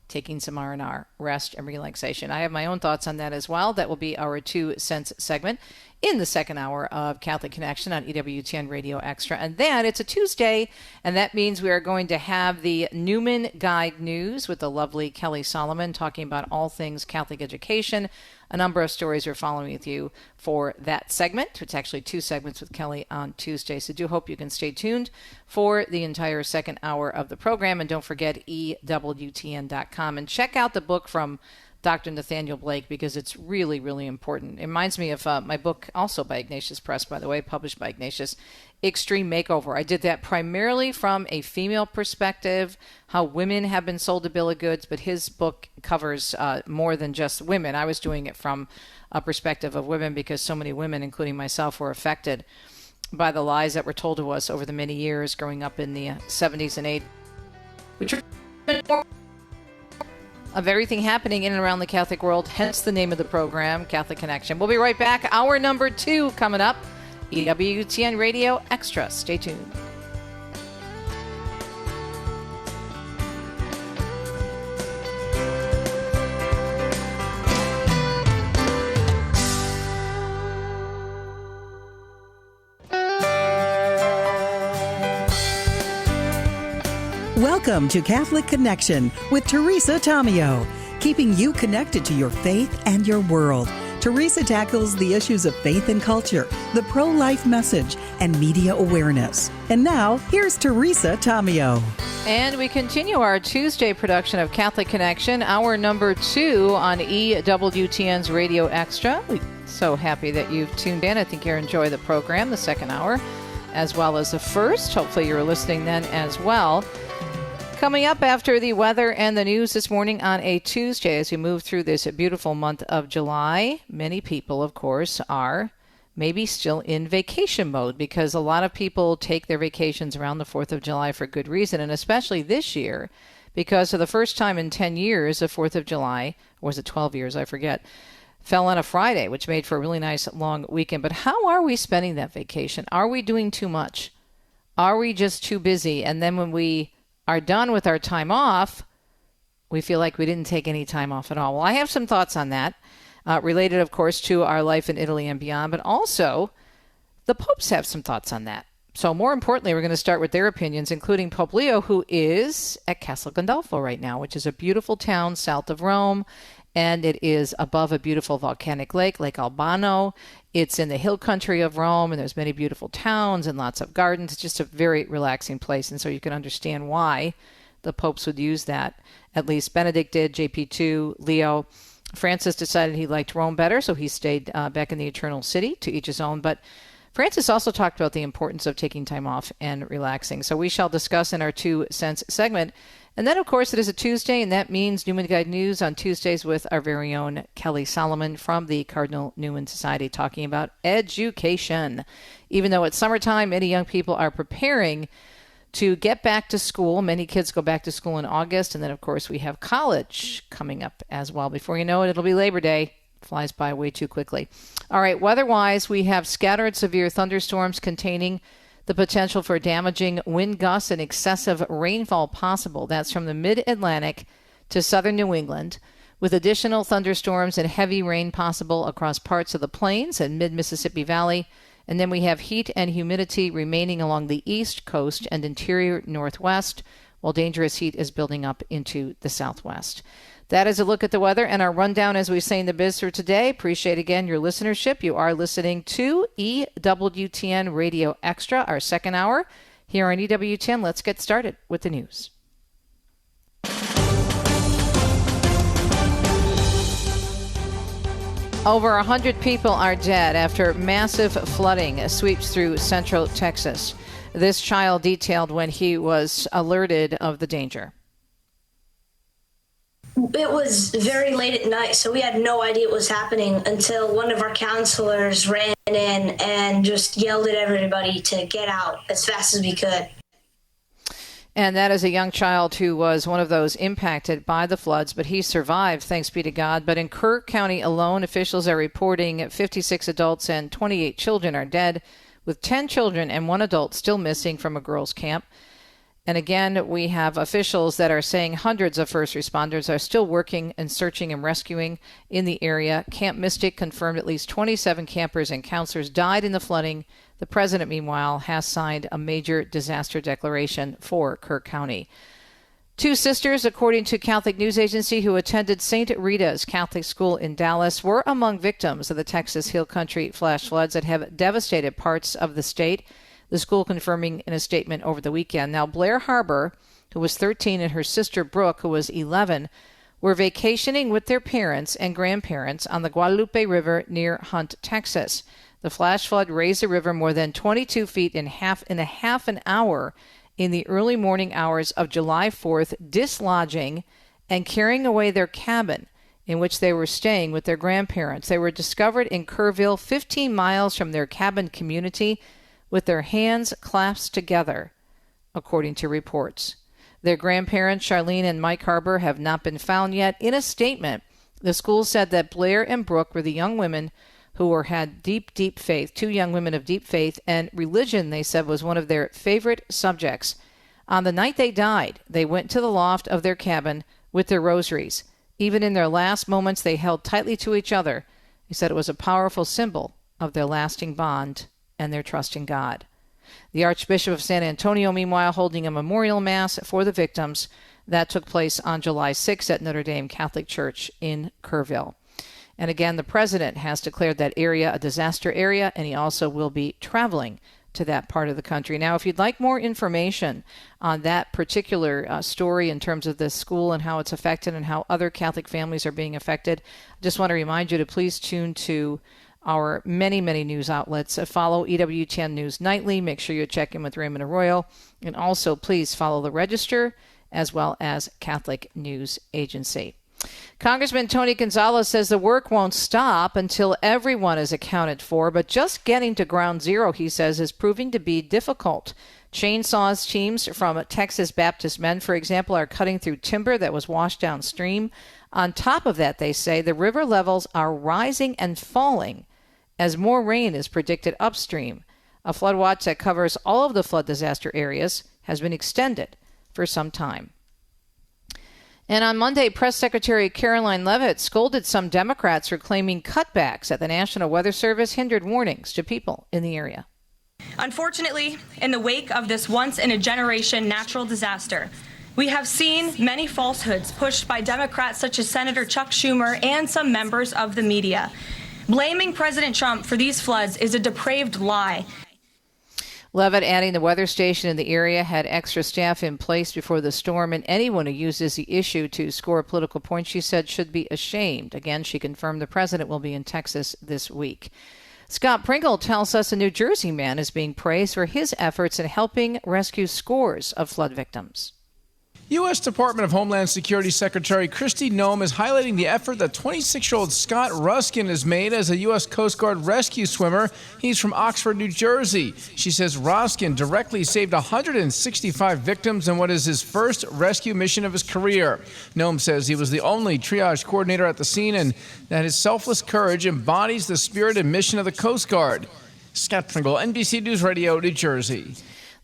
taking some R&R, rest and relaxation. I have my own thoughts on that as well. That will be our 2 cents segment in the second hour of Catholic Connection on EWTN Radio Extra. And then it's a Tuesday, and that means we are going to have the Newman Guide News with the lovely Kelly Salomon talking about all things Catholic education. A number of stories we're following with you for that segment. It's actually 2 segments with Kelly on Tuesday. So do hope you can stay tuned for the entire second hour of the program. And don't forget EWTN.com. And check out the book from Dr. Nathanael Blake, because it's really, really important. It reminds me of my book, also by Ignatius Press, by the way, published by Ignatius, Extreme Makeover. I did that primarily from a female perspective, how women have been sold a bill of goods, but his book covers more than just women. I was doing it from a perspective of women, because so many women, including myself, were affected by the lies that were told to us over the many years growing up in the 70s and 80s. Which are of everything happening in and around the Catholic world, hence the name of the program, Catholic Connection. We'll be right back. Hour number 2 coming up. EWTN Radio Extra. Stay tuned. Welcome to Catholic Connection with Teresa Tomeo, keeping you connected to your faith and your world. Teresa tackles the issues of faith and culture, the pro-life message, and media awareness. And now, here's Teresa Tamio. And we continue our Tuesday production of Catholic Connection, hour number 2 on EWTN's Radio Extra. We're so happy that you've tuned in. I think you'll enjoy the program, the second hour, as well as the first. Hopefully you're listening then as well. Coming up after the weather and the news this morning on a Tuesday as we move through this beautiful month of July, many people, of course, are maybe still in vacation mode because a lot of people take their vacations around the 4th of July for good reason, and especially this year because for the first time in 10 years, the 4th of July, or was it 12 years, I forget, fell on a Friday, which made for a really nice long weekend. But how are we spending that vacation? Are we doing too much? Are we just too busy? And then when we are done with our time off, we feel like we didn't take any time off at all. Well, I have some thoughts on that, related, of course, to our life in Italy and beyond, but also the popes have some thoughts on that. So more importantly, we're going to start with their opinions, including Pope Leo, who is at Castel Gandolfo right now, which is a beautiful town south of Rome, and it is above a beautiful volcanic lake, Lake Albano. It's in the hill country of Rome, and there's many beautiful towns and lots of gardens. It's just a very relaxing place, and so you can understand why the popes would use that. At least Benedict did, JP2, Leo. Francis decided he liked Rome better, so he stayed back in the Eternal City, to each his own. But Francis also talked about the importance of taking time off and relaxing. So we shall discuss in our 2 cents segment. And then, of course, it is a Tuesday, and that means Newman Guide News on Tuesdays with our very own Kelly Salomon from the Cardinal Newman Society talking about education. Even though it's summertime, many young people are preparing to get back to school. Many kids go back to school in August, and then, of course, we have college coming up as well. Before you know it, it'll be Labor Day. Flies by way too quickly. All right, weather-wise, we have scattered severe thunderstorms containing the potential for damaging wind gusts and excessive rainfall possible. That's from the mid-Atlantic to southern New England, with additional thunderstorms and heavy rain possible across parts of the plains and mid-Mississippi Valley. And then we have heat and humidity remaining along the east coast and interior northwest, while dangerous heat is building up into the southwest. That is a look at the weather and our rundown, as we say in the biz for today. Appreciate, again, your listenership. You are listening to EWTN Radio Extra, our second hour here on EWTN. Let's get started with the news. Over 100 people are dead after massive flooding sweeps through central Texas. This child detailed when he was alerted of the danger. It was very late at night, so we had no idea what was happening until one of our counselors ran in and just yelled at everybody to get out as fast as we could. And that is a young child who was one of those impacted by the floods, but he survived, thanks be to God. But in Kerr County alone, officials are reporting 56 adults and 28 children are dead, with 10 children and 1 adult still missing from a girls' camp. And again, we have officials that are saying hundreds of first responders are still working and searching and rescuing in the area. Camp Mystic confirmed at least 27 campers and counselors died in the flooding. The president, meanwhile, has signed a major disaster declaration for Kerr County. 2 sisters, according to Catholic News Agency, who attended St. Rita's Catholic School in Dallas, were among victims of the Texas Hill Country flash floods that have devastated parts of the state. The school confirming in a statement over the weekend. Now, Blair Harbor, who was 13, and her sister Brooke, who was 11, were vacationing with their parents and grandparents on the Guadalupe River near Hunt, Texas. The flash flood raised the river more than 22 feet in a half an hour in the early morning hours of July 4th, dislodging and carrying away their cabin in which they were staying with their grandparents. They were discovered in Kerrville, 15 miles from their cabin community, with their hands clasped together, according to reports. Their grandparents, Charlene and Mike Harbor, have not been found yet. In a statement, the school said that Blair and Brooke were the young women who had deep, deep faith, 2 young women of deep faith, and religion, they said, was one of their favorite subjects. On the night they died, they went to the loft of their cabin with their rosaries. Even in their last moments, they held tightly to each other. They said it was a powerful symbol of their lasting bond and their trust in God. The Archbishop of San Antonio, meanwhile, holding a memorial mass for the victims. That took place on July 6th at Notre Dame Catholic Church in Kerrville. And again, the president has declared that area a disaster area, and he also will be traveling to that part of the country. Now, if you'd like more information on that particular story in terms of this school and how it's affected and how other Catholic families are being affected, I just want to remind you to please tune to our many, many news outlets. Follow EWTN News Nightly. Make sure you check in with Raymond Arroyo. And also, please follow the Register as well as Catholic News Agency. Congressman Tony Gonzalez says the work won't stop until everyone is accounted for, but just getting to ground zero, he says, is proving to be difficult. Chainsaws teams from Texas Baptist Men, for example, are cutting through timber that was washed downstream. On top of that, they say the river levels are rising and falling as more rain is predicted upstream. A flood watch that covers all of the flood disaster areas has been extended for some time. And on Monday, Press Secretary Caroline Leavitt scolded some Democrats for claiming cutbacks at the National Weather Service hindered warnings to people in the area. Unfortunately, in the wake of this once-in-a-generation natural disaster, we have seen many falsehoods pushed by Democrats such as Senator Chuck Schumer and some members of the media. Blaming President Trump for these floods is a depraved lie. Leavitt adding the weather station in the area had extra staff in place before the storm, and anyone who uses the issue to score political points, she said, should be ashamed. Again, she confirmed the president will be in Texas this week. Scott Pringle tells us a New Jersey man is being praised for his efforts in helping rescue scores of flood victims. U.S. Department of Homeland Security Secretary Kristi Noem is highlighting the effort that 26-year-old Scott Ruskin has made as a U.S. Coast Guard rescue swimmer. He's from Oxford, New Jersey. She says Ruskin directly saved 165 victims in what is his first rescue mission of his career. Noem says he was the only triage coordinator at the scene and that his selfless courage embodies the spirit and mission of the Coast Guard. Scott Pringle, NBC News Radio, New Jersey.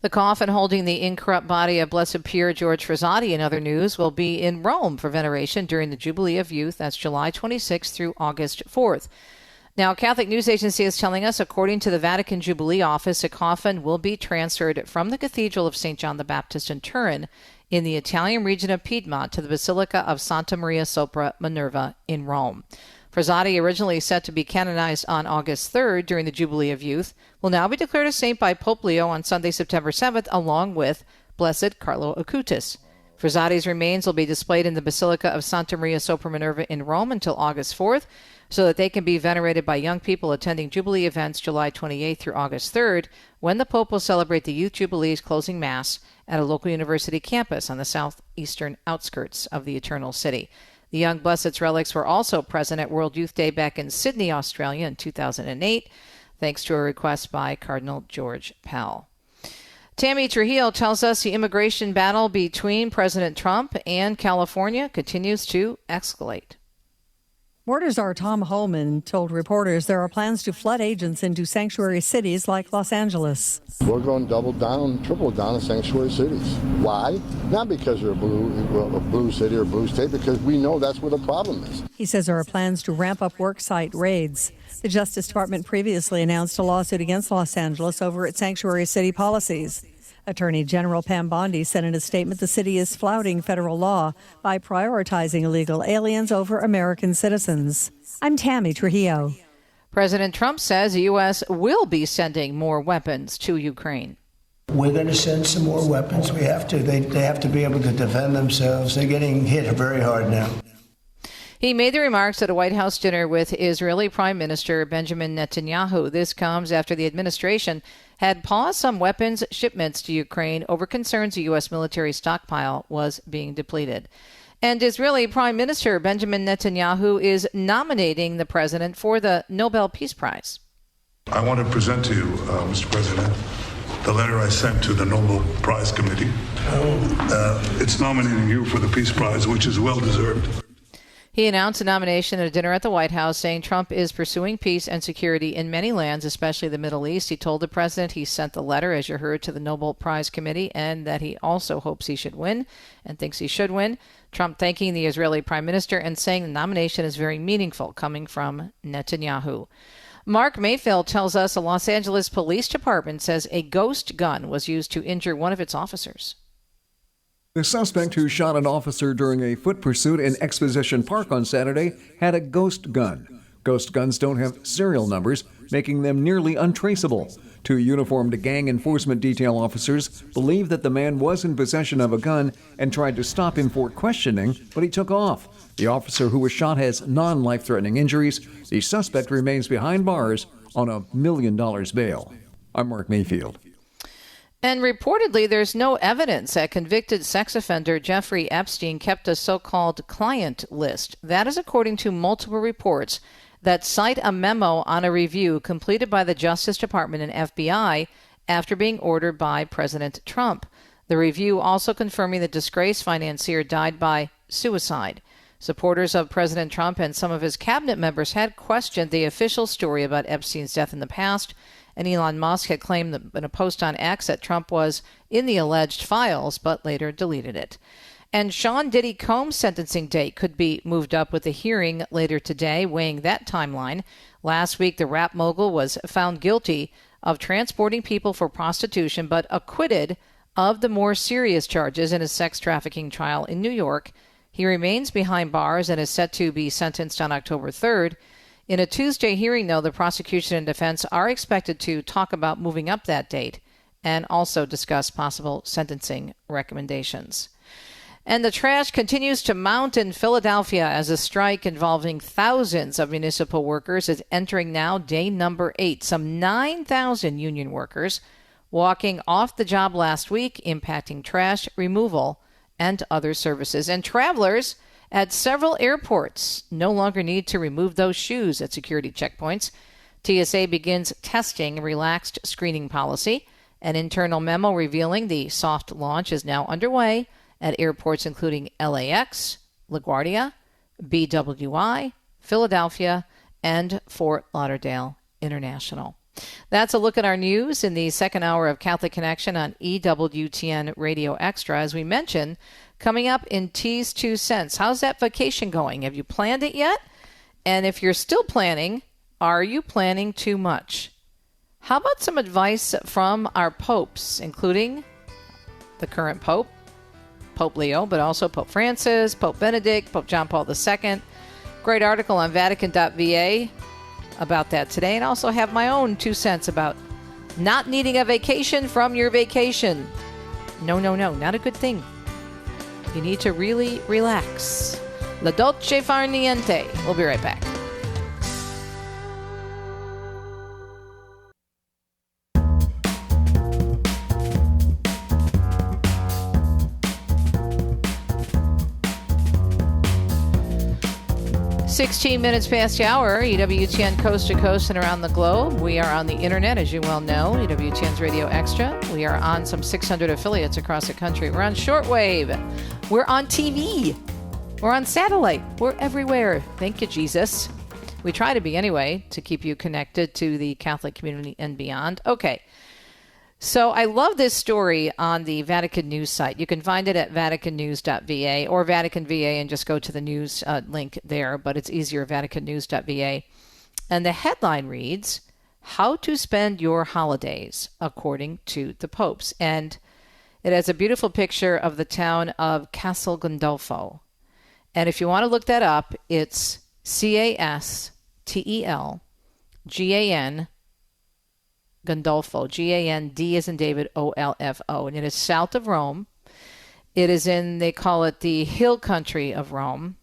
The coffin holding the incorrupt body of Blessed Pierre George Frassati, in other news, will be in Rome for veneration during the Jubilee of Youth. That's July 26th through August 4th. Now, Catholic News Agency is telling us, according to the Vatican Jubilee Office, a coffin will be transferred from the Cathedral of St. John the Baptist in Turin in the Italian region of Piedmont to the Basilica of Santa Maria sopra Minerva in Rome. Frassati, originally set to be canonized on August 3rd during the Jubilee of Youth, will now be declared a saint by Pope Leo on Sunday, September 7th, along with Blessed Carlo Acutis. Frassati's remains will be displayed in the Basilica of Santa Maria sopra Minerva in Rome until August 4th, so that they can be venerated by young people attending Jubilee events July 28th through August 3rd, when the Pope will celebrate the Youth Jubilee's closing Mass at a local university campus on the southeastern outskirts of the Eternal City. The young Blessed's relics were also present at World Youth Day back in Sydney, Australia in 2008, thanks to a request by Cardinal George Pell. Tammy Trujillo tells us the immigration battle between President Trump and California continues to escalate. Border Czar Tom Homan told reporters there are plans to flood agents into sanctuary cities like Los Angeles. We're going to double down, triple down on sanctuary cities. Why? Not because they're a blue city or a blue state, because we know that's where the problem is. He says there are plans to ramp up worksite raids. The Justice Department previously announced a lawsuit against Los Angeles over its sanctuary city policies. Attorney General Pam Bondi said in a statement the city is flouting federal law by prioritizing illegal aliens over American citizens. I'm Tammy Trujillo. President Trump says the U.S. will be sending more weapons to Ukraine. We're going to send some more weapons. We have to. They have to be able to defend themselves. They're getting hit very hard now. He made the remarks at a White House dinner with Israeli Prime Minister Benjamin Netanyahu. This comes after the administration had paused some weapons shipments to Ukraine over concerns a U.S. military stockpile was being depleted. And Israeli Prime Minister Benjamin Netanyahu is nominating the president for the Nobel Peace Prize. I want to present to you, Mr. President, the letter I sent to the Nobel Prize Committee. It's nominating you for the Peace Prize, which is well-deserved. He announced a nomination at a dinner at the White House, saying Trump is pursuing peace and security in many lands, especially the Middle East. He told the president he sent the letter, as you heard, to the Nobel Prize Committee, and that he also hopes he should win and thinks he should win. Trump thanking the Israeli prime minister and saying the nomination is very meaningful, coming from Netanyahu. Mark Mayfield tells us a Los Angeles Police Department says a ghost gun was used to injure one of its officers. The suspect who shot an officer during a foot pursuit in Exposition Park on Saturday had a ghost gun. Ghost guns don't have serial numbers, making them nearly untraceable. 2 uniformed gang enforcement detail officers believe that the man was in possession of a gun and tried to stop him for questioning, but he took off. The officer who was shot has non-life-threatening injuries. The suspect remains behind bars on $1 million bail. I'm Mark Mayfield. And reportedly, there's no evidence that convicted sex offender Jeffrey Epstein kept a so-called client list. That is according to multiple reports that cite a memo on a review completed by the Justice Department and FBI after being ordered by President Trump. The review also confirming the disgraced financier died by suicide. Supporters of President Trump and some of his cabinet members had questioned the official story about Epstein's death in the past, and Elon Musk had claimed in a post on X that Trump was in the alleged files, but later deleted it. And Sean Diddy Combs' sentencing date could be moved up with a hearing later today, weighing that timeline. Last week, the rap mogul was found guilty of transporting people for prostitution, but acquitted of the more serious charges in his sex trafficking trial in New York. He remains behind bars and is set to be sentenced on October 3rd. In a Tuesday hearing, though, the prosecution and defense are expected to talk about moving up that date and also discuss possible sentencing recommendations. And the trash continues to mount in Philadelphia as a strike involving thousands of municipal workers is entering now day number 8. Some 9,000 union workers walking off the job last week, impacting trash removal and other services. And travelers at several airports no longer need to remove those shoes at security checkpoints. TSA begins testing a relaxed screening policy. An internal memo revealing the soft launch is now underway at airports including LAX, LaGuardia, BWI, Philadelphia, and Fort Lauderdale International. That's a look at our news in the second hour of Catholic Connection on EWTN Radio Extra. As we mentioned, coming up in T's 2 cents. How's that vacation going? Have you planned it yet? And if you're still planning, are you planning too much? How about some advice from our popes, including the current pope, Pope Leo, but also Pope Francis, Pope Benedict, Pope John Paul II. Great article on Vatican.va about that today, and also have my own 2 cents about not needing a vacation from your vacation. No, not a good thing. You need to really relax. La dolce far niente. We'll be right back. $16 minutes past the hour, EWTN coast to coast and around the globe. We are on the internet, as you well know, EWTN's Radio Extra. We are on some 600 affiliates across the country. We're on shortwave. We're on TV. We're on satellite. We're everywhere. Thank you, Jesus. We try to be anyway, to keep you connected to the Catholic community and beyond. Okay. So I love this story on the Vatican News site. You can find it at vaticannews.va or Vatican VA and just go to the news link there, but it's easier, vaticannews.va. And the headline reads, How to Spend Your Holidays According to the Popes. And it has a beautiful picture of the town of Castel Gandolfo. And if you want to look that up, it's CASTELGAN Gandolfo, G-A-N-D as in David, O-L-F-O. And it is south of Rome. It is in, they call it the hill country of Rome.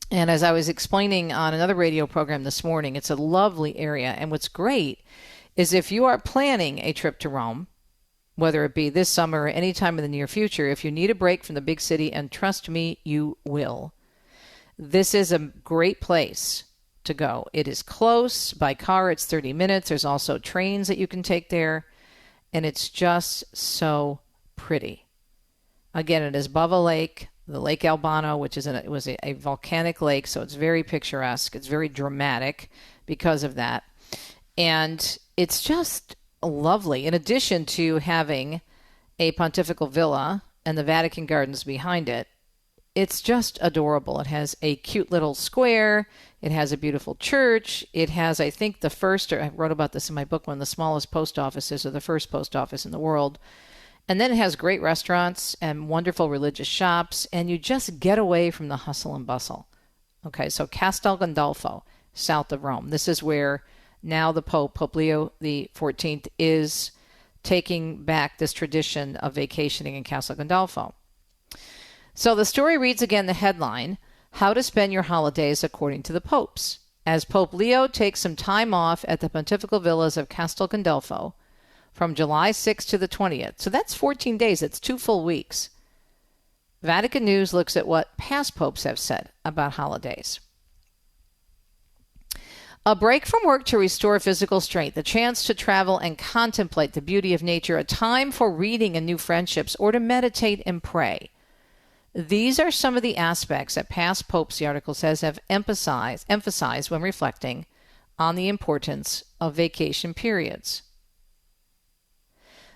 And as I was explaining on another radio program this morning, it's a lovely area. And what's great is if you are planning a trip to Rome, whether it be this summer or any time in the near future, if you need a break from the big city, and trust me, you will, this is a great place to go. It is close. By car, it's 30 minutes. There's also trains that you can take there. And it's just so pretty. Again, it is above a lake, the Lake Albano, which is it was a volcanic lake, so it's very picturesque. It's very dramatic because of that. And it's just lovely. In addition to having a pontifical villa and the Vatican Gardens behind it, it's just adorable. It has a cute little square. It has a beautiful church. It has, I think, the first, or I wrote about this in my book, one of the smallest post offices, or the first post office in the world. And then it has great restaurants and wonderful religious shops, and you just get away from the hustle and bustle. Okay, so Castel Gandolfo, south of Rome. This is where now the Pope Leo the 14th, is taking back this tradition of vacationing in Castel Gandolfo. So the story reads again the headline, How to Spend Your Holidays According to the Popes. As Pope Leo takes some time off at the pontifical villas of Castel Gandolfo from July 6th to the 20th. So that's 14 days. It's 2 full weeks. Vatican News looks at what past popes have said about holidays. A break from work to restore physical strength, a chance to travel and contemplate the beauty of nature, a time for reading and new friendships, or to meditate and pray. These are some of the aspects that past popes, the article says, have emphasized when reflecting on the importance of vacation periods.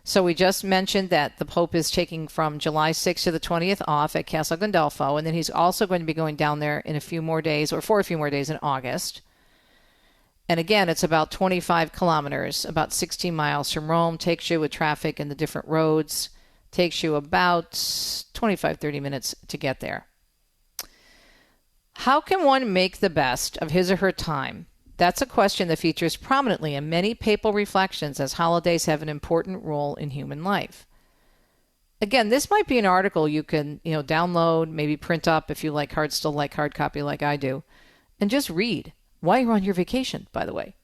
So we just mentioned that the Pope is taking from July 6th to the 20th off at Castel Gandolfo, and then he's also going to be going down there in a few more days, or for a few more days in August. And again, it's about 25 kilometers, about 16 miles from Rome, takes you with traffic and the different roads, takes you about 25-30 minutes to get there. How can one make the best of his or her time? That's a question that features prominently in many papal reflections, as holidays have an important role in human life. Again, this might be an article you can, download, maybe print up if you still like hard copy like I do, and just read while you're on your vacation, by the way.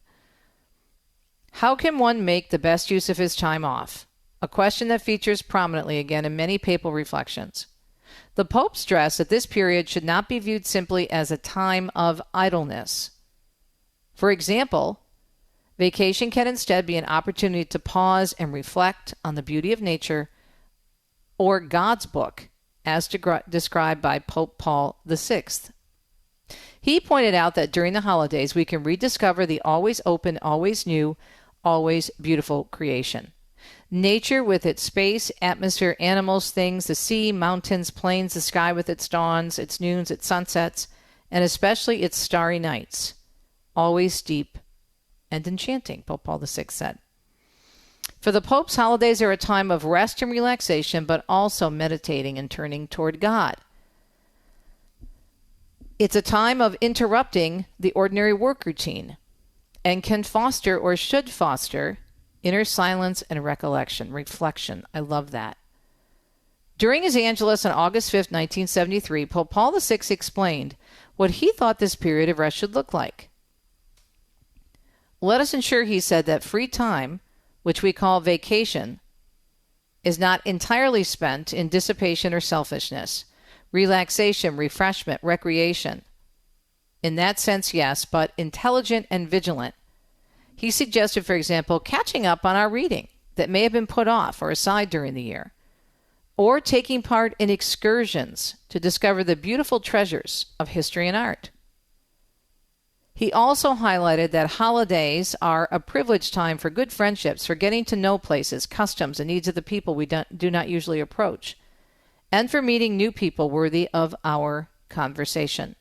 How can one make the best use of his time off? A question that features prominently again in many papal reflections. The Pope stressed that this period should not be viewed simply as a time of idleness. For example, vacation can instead be an opportunity to pause and reflect on the beauty of nature or God's book, as described by Pope Paul VI. He pointed out that during the holidays, we can rediscover the always open, always new, always beautiful creation. Nature with its space, atmosphere, animals, things, the sea, mountains, plains, the sky with its dawns, its noons, its sunsets, and especially its starry nights. Always deep and enchanting, Pope Paul VI said. For the Pope's, holidays are a time of rest and relaxation, but also meditating and turning toward God. It's a time of interrupting the ordinary work routine and can foster or should foster inner silence and reflection. I love that. During his Angelus on August 5th, 1973, Pope Paul VI explained what he thought this period of rest should look like. Let us ensure, he said, that free time, which we call vacation, is not entirely spent in dissipation or selfishness, relaxation, refreshment, recreation. In that sense, yes, but intelligent and vigilant. He suggested, for example, catching up on our reading that may have been put off or aside during the year, or taking part in excursions to discover the beautiful treasures of history and art. He also highlighted that holidays are a privileged time for good friendships, for getting to know places, customs, and needs of the people we do not usually approach, and for meeting new people worthy of our conversation.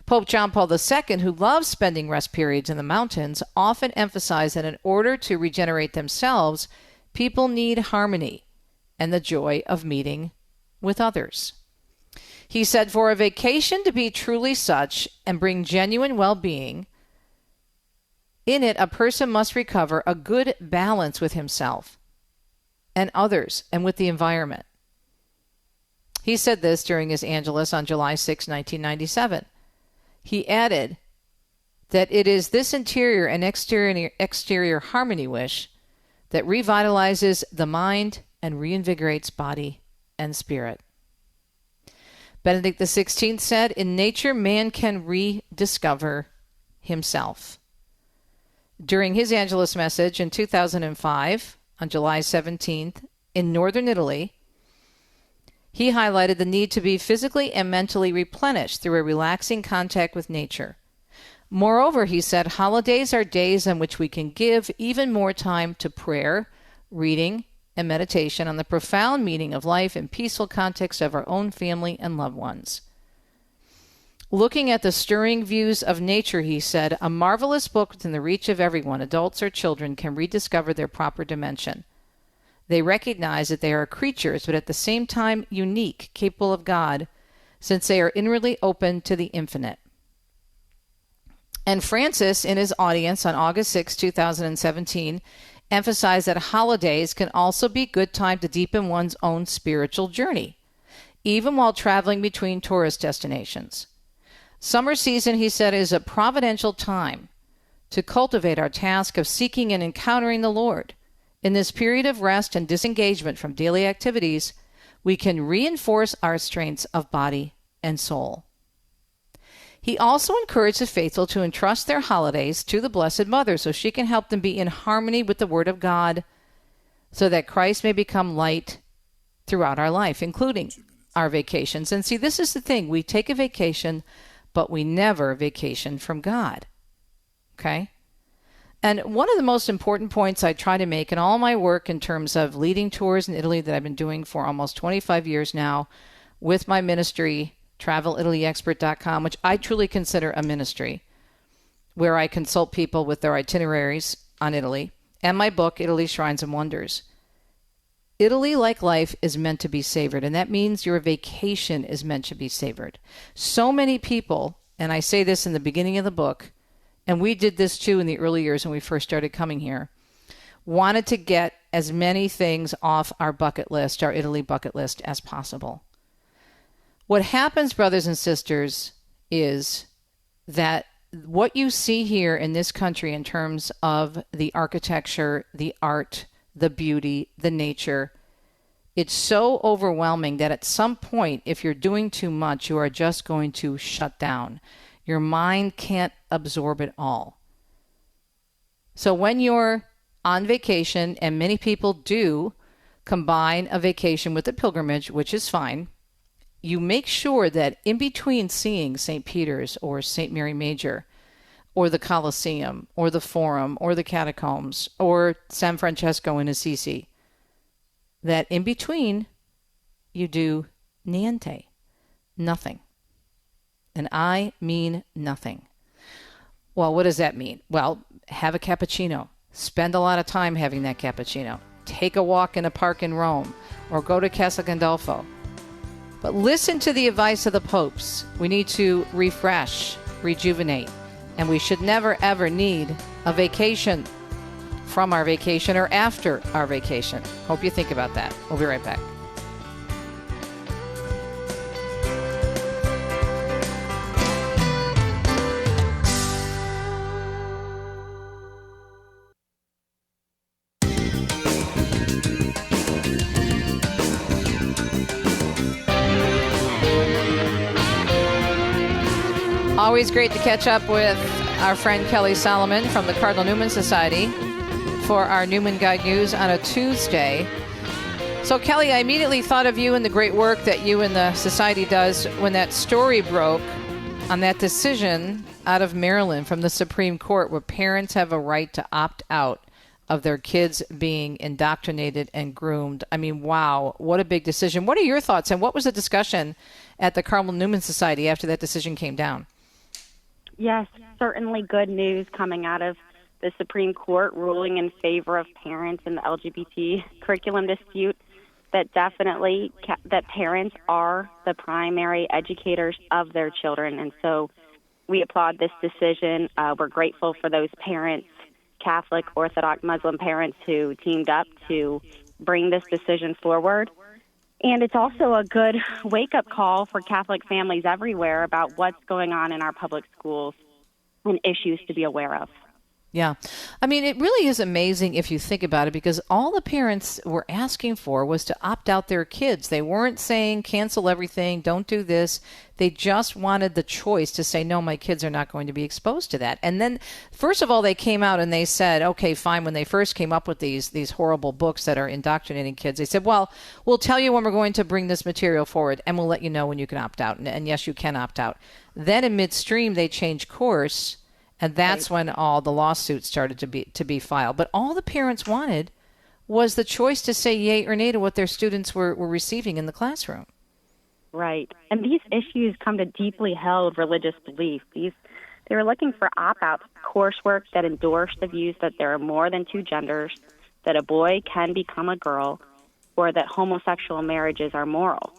Pope John Paul II, who loves spending rest periods in the mountains, often emphasized that in order to regenerate themselves, people need harmony and the joy of meeting with others. He said, for a vacation to be truly such and bring genuine well-being, in it a person must recover a good balance with himself and others and with the environment. He said this during his Angelus on July 6, 1997. He added that it is this interior and exterior harmony wish that revitalizes the mind and reinvigorates body and spirit. Benedict XVI said, in nature, man can rediscover himself. During his Angelus message in 2005, on July 17th, in northern Italy, he highlighted the need to be physically and mentally replenished through a relaxing contact with nature. Moreover, he said, holidays are days on which we can give even more time to prayer, reading, and meditation on the profound meaning of life and peaceful context of our own family and loved ones. Looking at the stirring views of nature, he said, a marvelous book within the reach of everyone, adults or children, can rediscover their proper dimension. They recognize that they are creatures, but at the same time unique, capable of God, since they are inwardly open to the infinite. And Francis, in his audience on August 6, 2017, emphasized that holidays can also be a good time to deepen one's own spiritual journey, even while traveling between tourist destinations. Summer season, he said, is a providential time to cultivate our task of seeking and encountering the Lord. In this period of rest and disengagement from daily activities, we can reinforce our strengths of body and soul. He also encouraged the faithful to entrust their holidays to the Blessed Mother so she can help them be in harmony with the Word of God so that Christ may become light throughout our life, including our vacations. And see, this is the thing. We take a vacation, but we never vacation from God. Okay? And one of the most important points I try to make in all my work in terms of leading tours in Italy that I've been doing for almost 25 years now with my ministry, TravelItalyExpert.com, which I truly consider a ministry, where I consult people with their itineraries on Italy, and my book, Italy, Shrines and Wonders. Italy, like life, is meant to be savored, and that means your vacation is meant to be savored. So many people, and I say this in the beginning of the book, and we did this too in the early years when we first started coming here, wanted to get as many things off our bucket list, our Italy bucket list, as possible. What happens, brothers and sisters, is that what you see here in this country in terms of the architecture, the art, the beauty, the nature, it's so overwhelming that at some point, if you're doing too much, you are just going to shut down. Your mind can't absorb it all. So when you're on vacation, and many people do combine a vacation with a pilgrimage, which is fine, you make sure that in between seeing St. Peter's or St. Mary Major or the Colosseum or the Forum or the Catacombs or San Francesco in Assisi, that in between you do niente, nothing. And I mean nothing. Well, what does that mean? Well, have a cappuccino. Spend a lot of time having that cappuccino. Take a walk in a park in Rome or go to Castel Gandolfo. But listen to the advice of the popes. We need to refresh, rejuvenate, and we should never, ever need a vacation from our vacation or after our vacation. Hope you think about that. We'll be right back. Always great to catch up with our friend Kelly Salomon from the Cardinal Newman Society for our Newman Guide News on a Tuesday. So, Kelly, I immediately thought of you and the great work that you and the Society does when that story broke on that decision out of Maryland from the Supreme Court where parents have a right to opt out of their kids being indoctrinated and groomed. I mean, wow, what a big decision. What are your thoughts, and what was the discussion at the Cardinal Newman Society after that decision came down? Yes, certainly good news coming out of the Supreme Court ruling in favor of parents in the LGBT curriculum dispute, that definitely that parents are the primary educators of their children. And so we applaud this decision. We're grateful for those parents, Catholic, Orthodox, Muslim parents who teamed up to bring this decision forward. And it's also a good wake-up call for Catholic families everywhere about what's going on in our public schools and issues to be aware of. Yeah. I mean, it really is amazing if you think about it, because all the parents were asking for was to opt out their kids. They weren't saying cancel everything, don't do this. They just wanted the choice to say, no, my kids are not going to be exposed to that. And then, first of all, they came out and they said, okay, fine. When they first came up with these horrible books that are indoctrinating kids, they said, well, we'll tell you when we're going to bring this material forward, and we'll let you know when you can opt out. And yes, you can opt out. Then in midstream, they changed course. And that's when all the lawsuits started to be filed. But all the parents wanted was the choice to say yay or nay to what their students were receiving in the classroom. Right. And these issues come to deeply held religious beliefs. They were looking for opt-out coursework that endorsed the views that there are more than two genders, that a boy can become a girl, or that homosexual marriages are moral.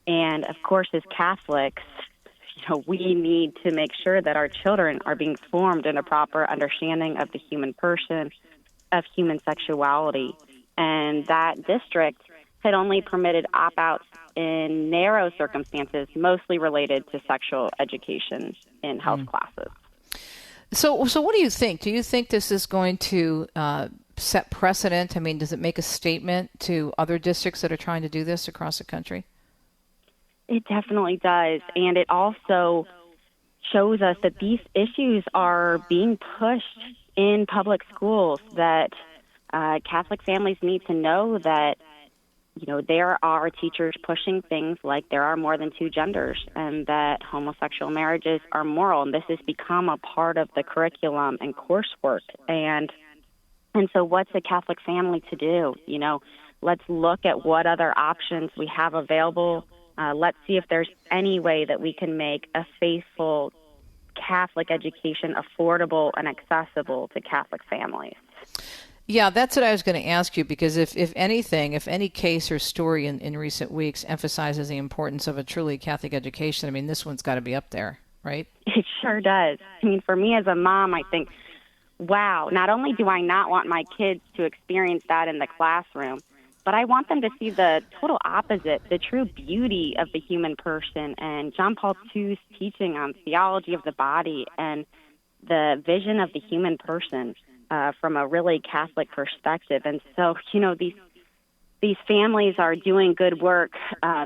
And, of course, as Catholics, we need to make sure that our children are being formed in a proper understanding of the human person, of human sexuality. And that district had only permitted opt-outs in narrow circumstances, mostly related to sexual education in health classes. So what do you think? Do you think this is going to set precedent? I mean, does it make a statement to other districts that are trying to do this across the country? It definitely does. And it also shows us that these issues are being pushed in public schools, that Catholic families need to know that, there are teachers pushing things like there are more than two genders and that homosexual marriages are moral. And this has become a part of the curriculum and coursework. And so what's a Catholic family to do? Let's look at what other options we have available. Let's see if there's any way that we can make a faithful Catholic education affordable and accessible to Catholic families. Yeah, that's what I was going to ask you, because if any case or story in recent weeks emphasizes the importance of a truly Catholic education, I mean, this one's got to be up there, right? It sure does. I mean, for me as a mom, I think, wow, not only do I not want my kids to experience that in the classroom, but I want them to see the total opposite, the true beauty of the human person, and John Paul II's teaching on theology of the body and the vision of the human person from a really Catholic perspective. And so, these families are doing good work,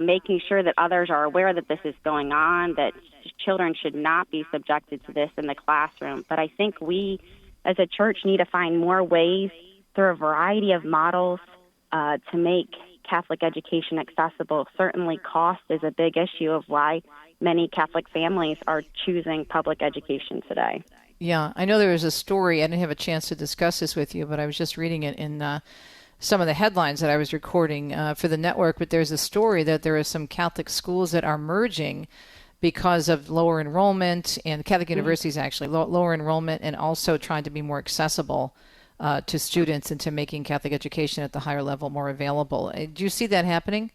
making sure that others are aware that this is going on, that children should not be subjected to this in the classroom. But I think we, as a church, need to find more ways through a variety of models to make Catholic education accessible. Certainly cost is a big issue of why many Catholic families are choosing public education today. Yeah, I know there was a story. I didn't have a chance to discuss this with you, but I was just reading it in some of the headlines that I was recording for the network. But there's a story that there are some Catholic schools that are merging because of lower enrollment, and Catholic universities actually, lower enrollment, and also trying to be more accessible to students and to making Catholic education at the higher level more available. Do you see that happening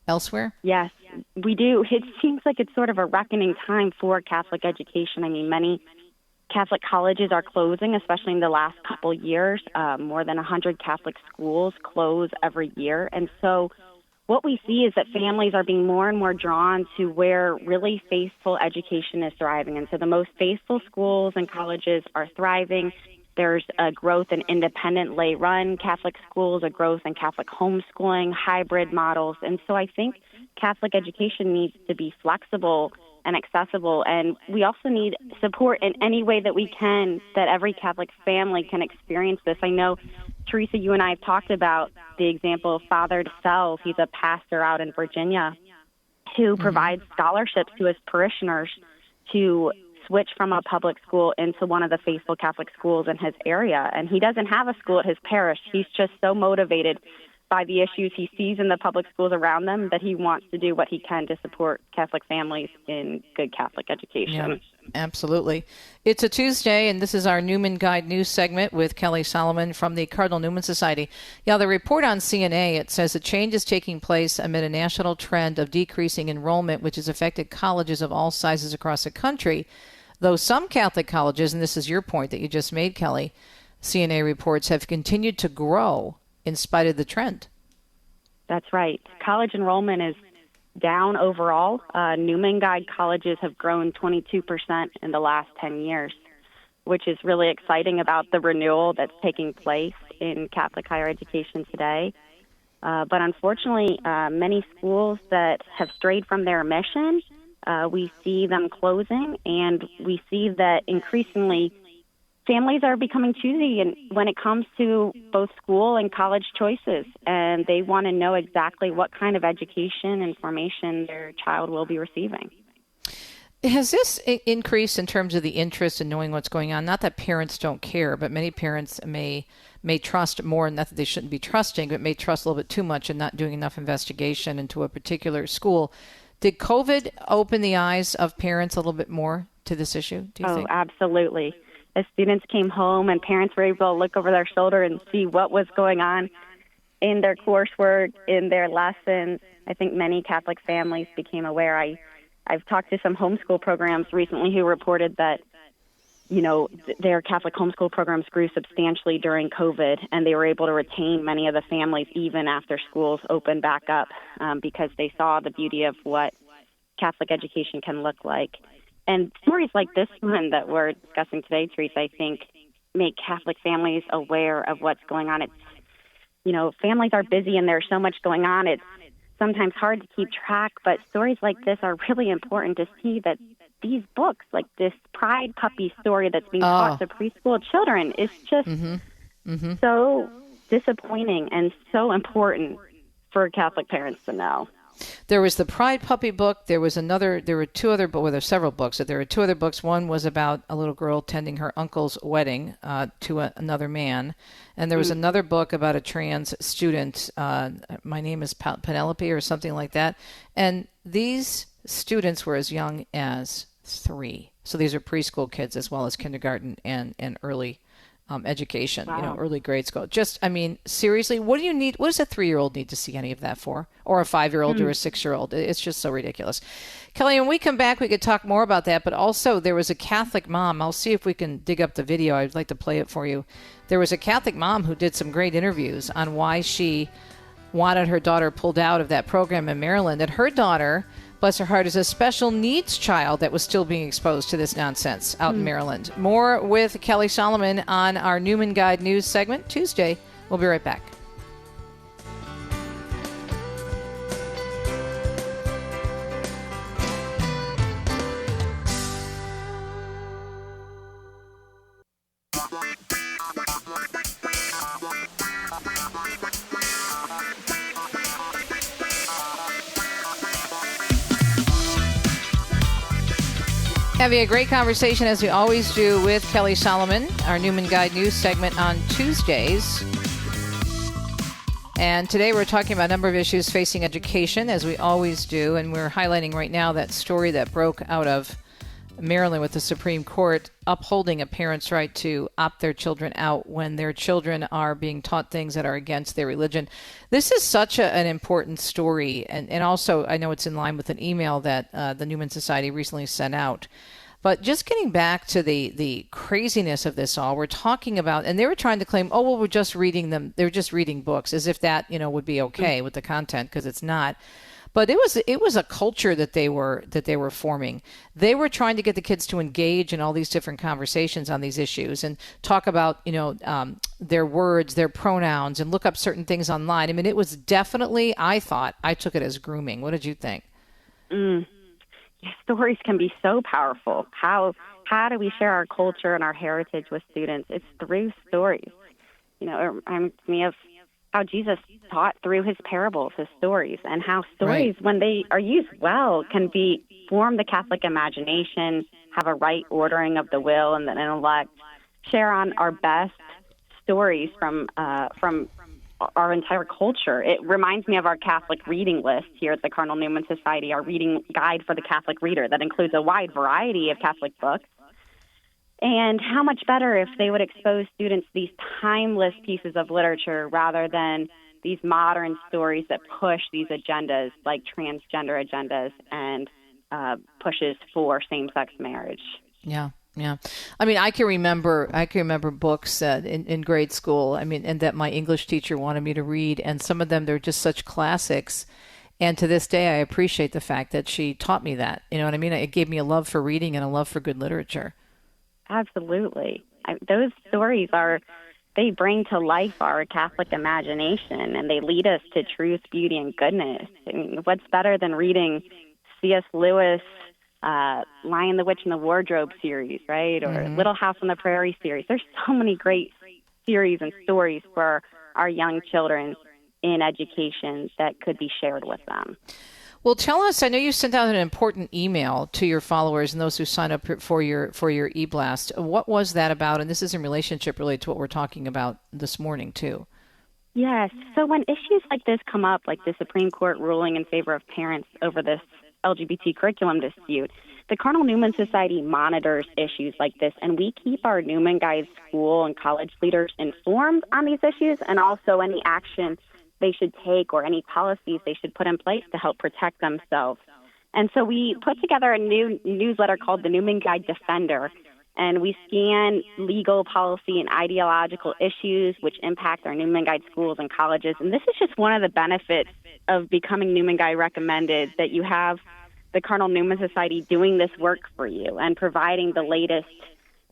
elsewhere? Yes, we do. It seems like it's sort of a reckoning time for Catholic education. I mean, many Catholic colleges are closing, especially in the last couple years. More than 100 Catholic schools close every year. And so what we see is that families are being more and more drawn to where really faithful education is thriving. And so the most faithful schools and colleges are thriving. There's a growth in independent lay-run Catholic schools, a growth in Catholic homeschooling, hybrid models. And so I think Catholic education needs to be flexible and accessible. And we also need support in any way that we can, that every Catholic family can experience this. I know, Teresa, you and I have talked about the example of Father DeSalles. He's a pastor out in Virginia who provides scholarships to his parishioners to switch from a public school into one of the faithful Catholic schools in his area. And he doesn't have a school at his parish. He's just so motivated by the issues he sees in the public schools around them that he wants to do what he can to support Catholic families in good Catholic education. Yeah, absolutely. It's a Tuesday, and this is our Newman Guide News segment with Kelly Salomon from the Cardinal Newman Society. Yeah, the report on CNA, it says a change is taking place amid a national trend of decreasing enrollment, which has affected colleges of all sizes across the country. Though some Catholic colleges, and this is your point that you just made, Kelly, CNA reports have continued to grow in spite of the trend. That's right. College enrollment is down overall. Newman Guide colleges have grown 22% in the last 10 years, which is really exciting about the renewal that's taking place in Catholic higher education today. But unfortunately, many schools that have strayed from their mission, we see them closing, and we see that increasingly families are becoming choosy and when it comes to both school and college choices, and they want to know exactly what kind of education and formation their child will be receiving. Has this increased in terms of the interest in knowing what's going on? Not that parents don't care, but many parents may trust more, not that they shouldn't be trusting, but may trust a little bit too much and not doing enough investigation into a particular school. Did COVID open the eyes of parents a little bit more to this issue, do you think? Oh, absolutely. As students came home and parents were able to look over their shoulder and see what was going on in their coursework, in their lessons, I think many Catholic families became aware. I I've talked to some homeschool programs recently who reported that, their Catholic homeschool programs grew substantially during COVID, and they were able to retain many of the families even after schools opened back up because they saw the beauty of what Catholic education can look like. And stories like this one that we're discussing today, Teresa, I think make Catholic families aware of what's going on. It's, families are busy and there's so much going on. It's sometimes hard to keep track, but stories like this are really important to see that these books, like this Pride Puppy story that's being taught to preschool children, is just so disappointing and so important for Catholic parents to know. There was the Pride Puppy book. There were two other, there were several books. There were two other books. One was about a little girl tending her uncle's wedding to another man. And there was another book about a trans student. My name is Penelope or something like that. And these students were as young as 3. So these are preschool kids as well as kindergarten and early education, early grade school. Seriously, what do you need? What does a 3-year-old need to see any of that for? Or a 5-year-old or a 6-year-old? It's just so ridiculous. Kelly, when we come back, we could talk more about that. But also, there was a Catholic mom. I'll see if we can dig up the video. I'd like to play it for you. There was a Catholic mom who did some great interviews on why she wanted her daughter pulled out of that program in Maryland. And her daughter, bless her heart, is a special needs child that was still being exposed to this nonsense out in Maryland. More with Kelly Salomon on our Newman Guide News segment Tuesday. We'll be right back. Having a great conversation, as we always do, with Kelly Salomon, our Newman Guide News segment on Tuesdays. And today we're talking about a number of issues facing education, as we always do. And we're highlighting right now that story that broke out of Maryland with the Supreme Court upholding a parent's right to opt their children out when their children are being taught things that are against their religion. This is such an important story. And also, I know it's in line with an email that the Newman Society recently sent out. But just getting back to the craziness of this all, we're talking about, and they were trying to claim, we're just reading them. They're just reading books, as if that, would be okay with the content, because it's not. But it was a culture that they were forming. They were trying to get the kids to engage in all these different conversations on these issues and talk about their words, their pronouns, and look up certain things online. I mean, it was definitely, I took it as grooming. What did you think? Stories can be so powerful. How do we share our culture and our heritage with students? It's through stories. It reminds me of how Jesus taught through his parables, his stories, and how stories, when they are used well, can form the Catholic imagination, have a right ordering of the will and the intellect, share on our best stories from our entire culture. It reminds me of our Catholic reading list here at the Cardinal Newman Society, our reading guide for the Catholic reader that includes a wide variety of Catholic books. And how much better if they would expose students to these timeless pieces of literature rather than these modern stories that push these agendas like transgender agendas and pushes for same-sex marriage. Yeah. Yeah. I mean, I can remember books in grade school, and that my English teacher wanted me to read, and some of them, they're just such classics. And to this day, I appreciate the fact that she taught me that. You know what I mean? It gave me a love for reading and a love for good literature. Absolutely. Those stories they bring to life our Catholic imagination, and they lead us to truth, beauty, and goodness. I mean, what's better than reading C.S. Lewis, Lion, the Witch, and the Wardrobe series, right? Or Little House on the Prairie series. There's so many great series and stories for our young children in education that could be shared with them. Well, tell us, I know you sent out an important email to your followers and those who signed up for your e-blast. What was that about? And this is in relationship really to what we're talking about this morning, too. Yes. So when issues like this come up, like the Supreme Court ruling in favor of parents over this LGBT curriculum dispute, the Cardinal Newman Society monitors issues like this, and we keep our Newman Guide school and college leaders informed on these issues and also any action they should take or any policies they should put in place to help protect themselves And so we put together a new newsletter called the Newman Guide Defender, and we scan legal, policy, and ideological issues which impact our Newman Guide schools and colleges. And this is just one of the benefits of becoming Newman Guide recommended, that you have the Cardinal Newman Society doing this work for you and providing the latest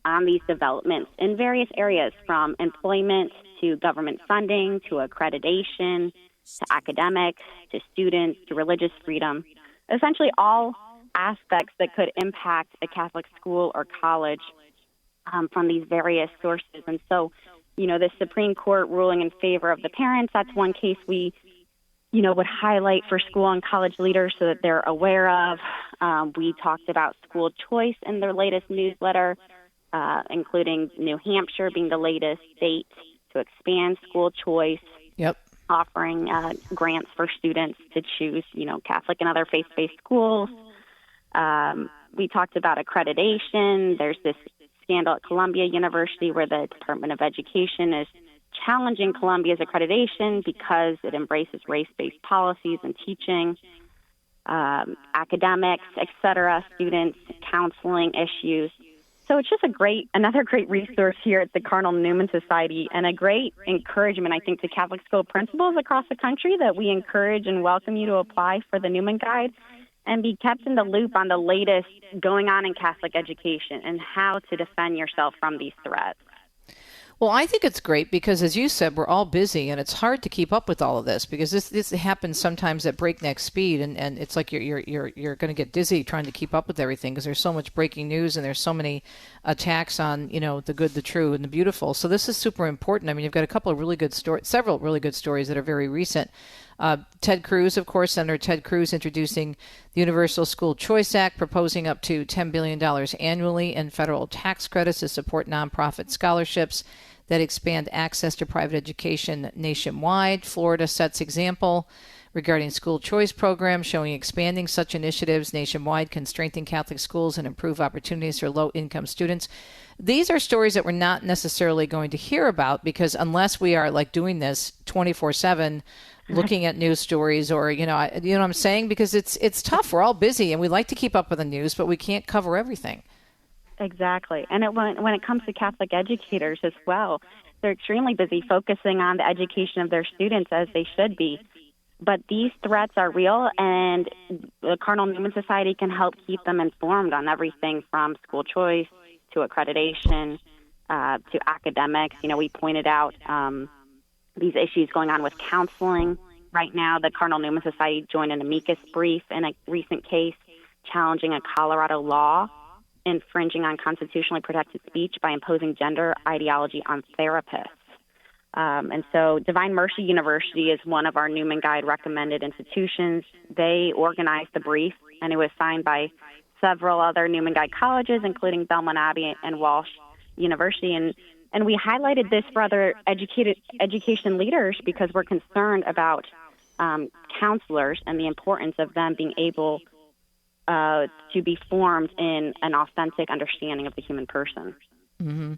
on these developments in various areas, from employment to government funding to accreditation to academics to students to religious freedom, essentially all aspects that could impact a Catholic school or college from these various sources. And so, the Supreme Court ruling in favor of the parents, that's one case we would highlight for school and college leaders so that they're aware of. We talked about school choice in their latest newsletter, including New Hampshire being the latest state to expand school choice. Yep. Offering grants for students to choose, Catholic and other faith-based schools. We talked about accreditation. There's this scandal at Columbia University where the Department of Education is challenging Columbia's accreditation because it embraces race-based policies and teaching, academics, etc., students, counseling issues. So it's just another great resource here at the Cardinal Newman Society, and a great encouragement, I think, to Catholic school principals across the country that we encourage and welcome you to apply for the Newman Guide and be kept in the loop on the latest going on in Catholic education and how to defend yourself from these threats. Well, I think it's great because, as you said, we're all busy, and it's hard to keep up with all of this because this happens sometimes at breakneck speed, and it's like you're going to get dizzy trying to keep up with everything because there's so much breaking news and there's so many attacks on the good, the true, and the beautiful. So this is super important. I mean, you've got a couple of really good stories, several really good stories that are very recent. Ted Cruz, of course, Senator Ted Cruz introducing the Universal School Choice Act, proposing up to $10 billion annually in federal tax credits to support nonprofit scholarships that expand access to private education nationwide. Florida sets example regarding school choice programs, showing expanding such initiatives nationwide can strengthen Catholic schools and improve opportunities for low-income students. These are stories that we're not necessarily going to hear about because unless we are doing this 24/7, looking at news stories or, you know what I'm saying? Because it's tough. We're all busy and we like to keep up with the news, but we can't cover everything. Exactly. And when it comes to Catholic educators as well, they're extremely busy focusing on the education of their students as they should be. But these threats are real, and the Cardinal Newman Society can help keep them informed on everything from school choice to accreditation to academics. We pointed out these issues going on with counseling. Right now, the Cardinal Newman Society joined an amicus brief in a recent case challenging a Colorado law infringing on constitutionally protected speech by imposing gender ideology on therapists. And so Divine Mercy University is one of our Newman Guide recommended institutions. They organized the brief, and it was signed by several other Newman Guide colleges, including Belmont Abbey and Walsh University. And we highlighted this for other education leaders because we're concerned about counselors and the importance of them being able to be formed in an authentic understanding of the human person. Mm-hmm.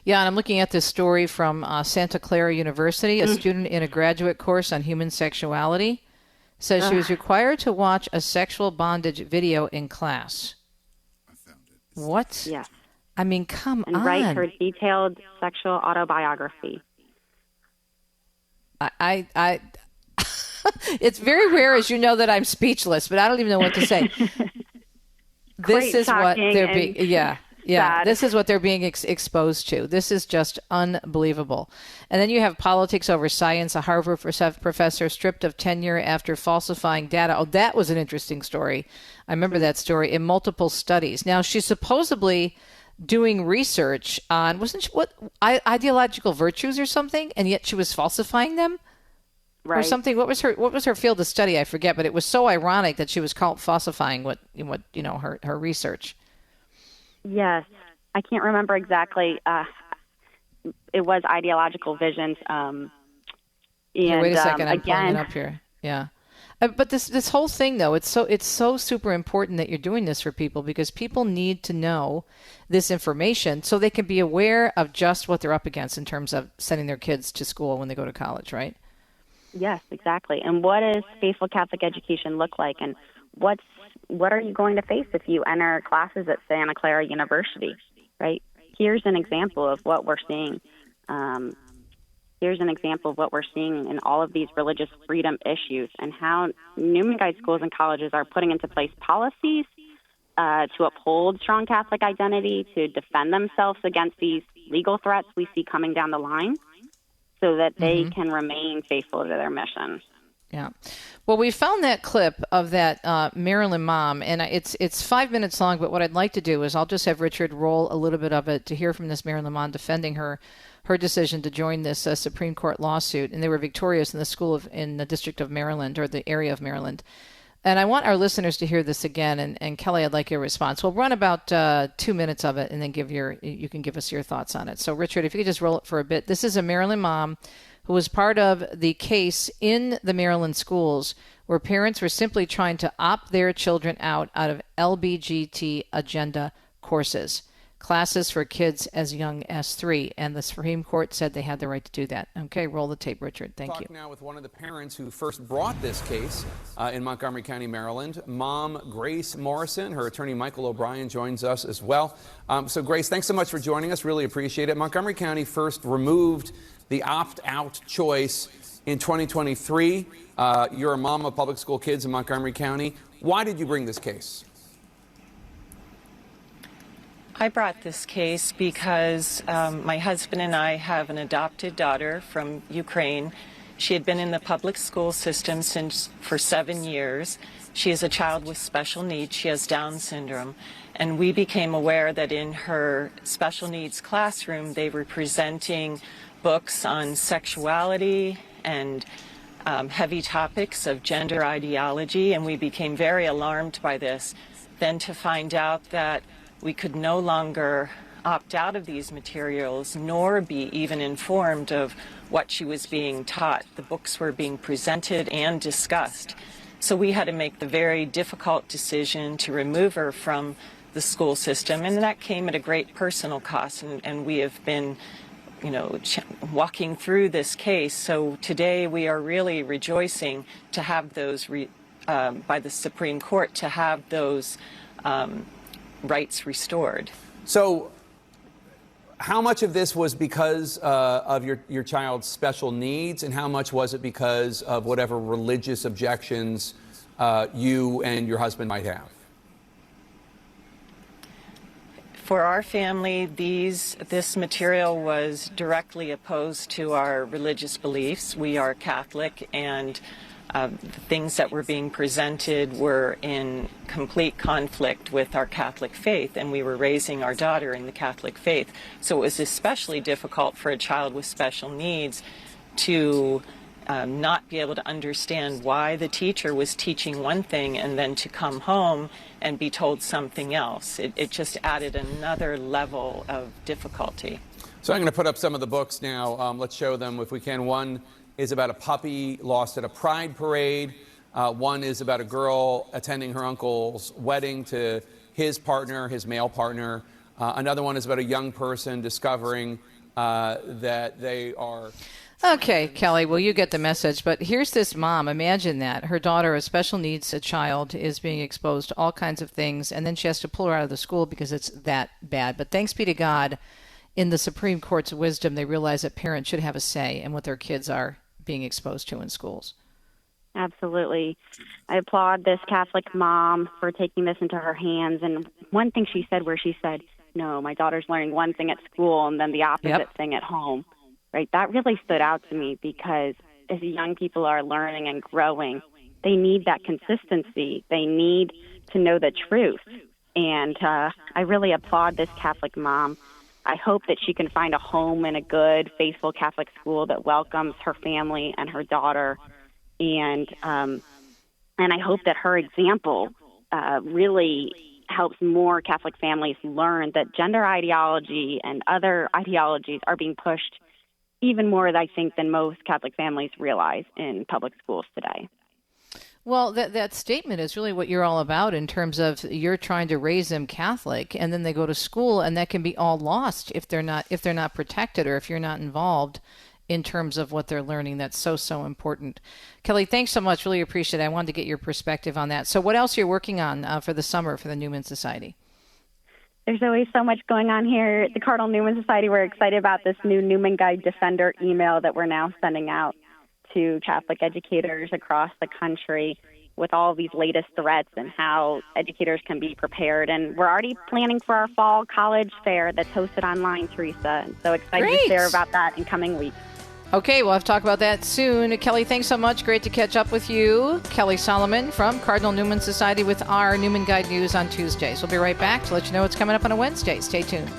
Yeah, and I'm looking at this story from Santa Clara University. A student in a graduate course on human sexuality says she was required to watch a sexual bondage video in class. I found it. What? Yes. I mean, come on. And write her detailed sexual autobiography. I it's very rare, as you know, that I'm speechless, but I don't even know what to say. This is what they're being, sad. This is what they're being exposed to. This is just unbelievable. And then you have politics over science. A Harvard professor stripped of tenure after falsifying data. Oh, that was an interesting story. I remember that story in multiple studies. Now, she's supposedly doing research on, wasn't she, ideological virtues or something, and yet she was falsifying them? Right. Or something. What was her field of study? I forget, but it was so ironic that she was falsifying what her research. Yes, I can't remember exactly. It was ideological visions. And wait a second, I'm again, pulling it up here. Yeah, but this whole thing though, it's so super important that you're doing this for people because people need to know this information so they can be aware of just what they're up against in terms of sending their kids to school when they go to college, right? Yes, exactly. And what does faithful Catholic education look like? And what are you going to face if you enter classes at Santa Clara University, right? Here's an example of what we're seeing. Here's an example of what we're seeing in all of these religious freedom issues and how Newman Guide schools and colleges are putting into place policies to uphold strong Catholic identity, to defend themselves against these legal threats we see coming down the line so that they can remain faithful to their mission. Yeah. Well, we found that clip of that Maryland mom, and it's 5 minutes long, but what I'd like to do is I'll just have Richard roll a little bit of it to hear from this Maryland mom defending her decision to join this Supreme Court lawsuit, and they were victorious in the District of Maryland, or the area of Maryland. And I want our listeners to hear this again, and Kelly, I'd like your response. We'll run about 2 minutes of it, and then you can give us your thoughts on it. So, Richard, if you could just roll it for a bit. This is a Maryland mom who was part of the case in the Maryland schools where parents were simply trying to opt their children out of LBGT agenda courses, classes for kids as young as 3, and the Supreme Court said they had the right to do that. Okay, roll the tape, Richard. Thank you. Now with one of the parents who first brought this case in Montgomery County, Maryland, Mom Grace Morrison. Her attorney Michael O'Brien joins us as well. So Grace, thanks so much for joining us. Really appreciate it. Montgomery County first removed the opt-out choice in 2023. You're a mom of public school kids in Montgomery County. Why did you bring this case? I brought this case because my husband and I have an adopted daughter from Ukraine. She had been in the public school system for 7 years. She is a child with special needs. She has Down syndrome. And we became aware that in her special needs classroom, they were presenting books on sexuality and heavy topics of gender ideology, and we became very alarmed by this. Then to find out that we could no longer opt out of these materials, nor be even informed of what she was being taught. The books were being presented and discussed. So we had to make the very difficult decision to remove her from the school system, and that came at a great personal cost, and we have been walking through this case. So today we are really rejoicing to have those, by the Supreme Court, to have those rights restored. So how much of this was because of your child's special needs, and how much was it because of whatever religious objections you and your husband might have? For our family, this material was directly opposed to our religious beliefs. We are Catholic, and the things that were being presented were in complete conflict with our Catholic faith, and we were raising our daughter in the Catholic faith. So it was especially difficult for a child with special needs to not be able to understand why the teacher was teaching one thing and then to come home and be told something else. It just added another level of difficulty. So I'm going to put up some of the books now. Let's show them if we can. One is about a puppy lost at a pride parade. One is about a girl attending her uncle's wedding to his partner, his male partner. Another one is about a young person discovering that they are... Okay, Kelly, well, you get the message, but here's this mom. Imagine that. Her daughter, a special needs child, is being exposed to all kinds of things, and then she has to pull her out of the school because it's that bad. But thanks be to God, in the Supreme Court's wisdom, they realize that parents should have a say in what their kids are being exposed to in schools. Absolutely. I applaud this Catholic mom for taking this into her hands. And one thing she said, no, my daughter's learning one thing at school and then the opposite thing at home. Right, that really stood out to me because as young people are learning and growing, they need that consistency. They need to know the truth. And I really applaud this Catholic mom. I hope that she can find a home in a good, faithful Catholic school that welcomes her family and her daughter. And I hope that her example really helps more Catholic families learn that gender ideology and other ideologies are being pushed even more, I think, than most Catholic families realize in public schools today. Well, that statement is really what you're all about in terms of you're trying to raise them Catholic, and then they go to school, and that can be all lost if they're not protected or if you're not involved in terms of what they're learning. That's so important. Kelly, thanks so much. Really appreciate it. I wanted to get your perspective on that. So what else are you working on for the summer for the Newman Society? There's always so much going on here at the Cardinal Newman Society. We're excited about this new Newman Guide Defender email that we're now sending out to Catholic educators across the country with all these latest threats and how educators can be prepared. And we're already planning for our fall college fair that's hosted online, Teresa. And so excited to share about that in coming weeks. Okay, we'll have to talk about that soon. Kelly, thanks so much. Great to catch up with you. Kelly Salomon from Cardinal Newman Society with our Newman Guide News on Tuesdays. We'll be right back to let you know what's coming up on a Wednesday. Stay tuned.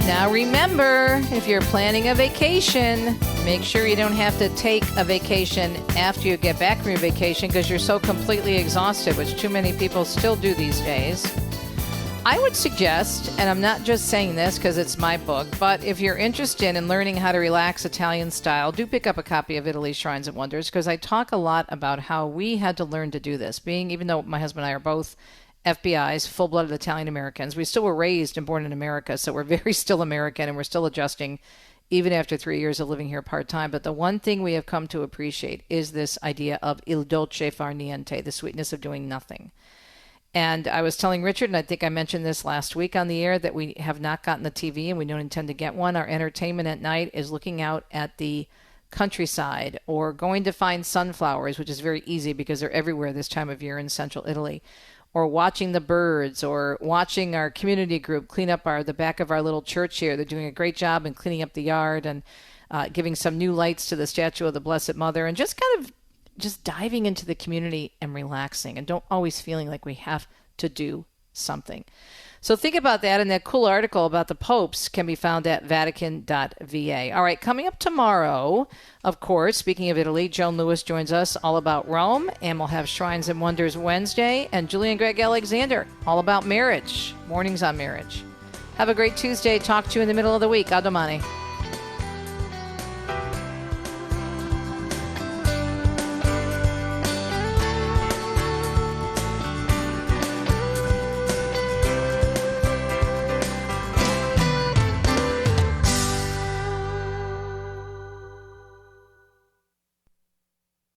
Now remember, if you're planning a vacation, make sure you don't have to take a vacation after you get back from your vacation because you're so completely exhausted, which too many people still do these days. I would suggest, and I'm not just saying this because it's my book, but if you're interested in learning how to relax Italian style, do pick up a copy of Italy's Shrines and Wonders because I talk a lot about how we had to learn to do this. Even though my husband and I are both FBI's, full-blooded Italian Americans. We still were raised and born in America, so we're very still American, and we're still adjusting even after 3 years of living here part-time. But the one thing we have come to appreciate is this idea of il dolce far niente, the sweetness of doing nothing. And I was telling Richard, and I think I mentioned this last week on the air, that we have not gotten the TV and we don't intend to get one. Our entertainment at night is looking out at the countryside or going to find sunflowers, which is very easy because they're everywhere this time of year in central Italy, or watching the birds, or watching our community group clean up the back of our little church here. They're doing a great job in cleaning up the yard and giving some new lights to the statue of the Blessed Mother, and just diving into the community and relaxing and don't always feeling like we have to do something. So think about that, and that cool article about the popes can be found at Vatican.va. All right, coming up tomorrow, of course, speaking of Italy, Joan Lewis joins us all about Rome, and we'll have Shrines and Wonders Wednesday, and Julian Greg Alexander all about marriage, mornings on marriage. Have a great Tuesday. Talk to you in the middle of the week. A domani.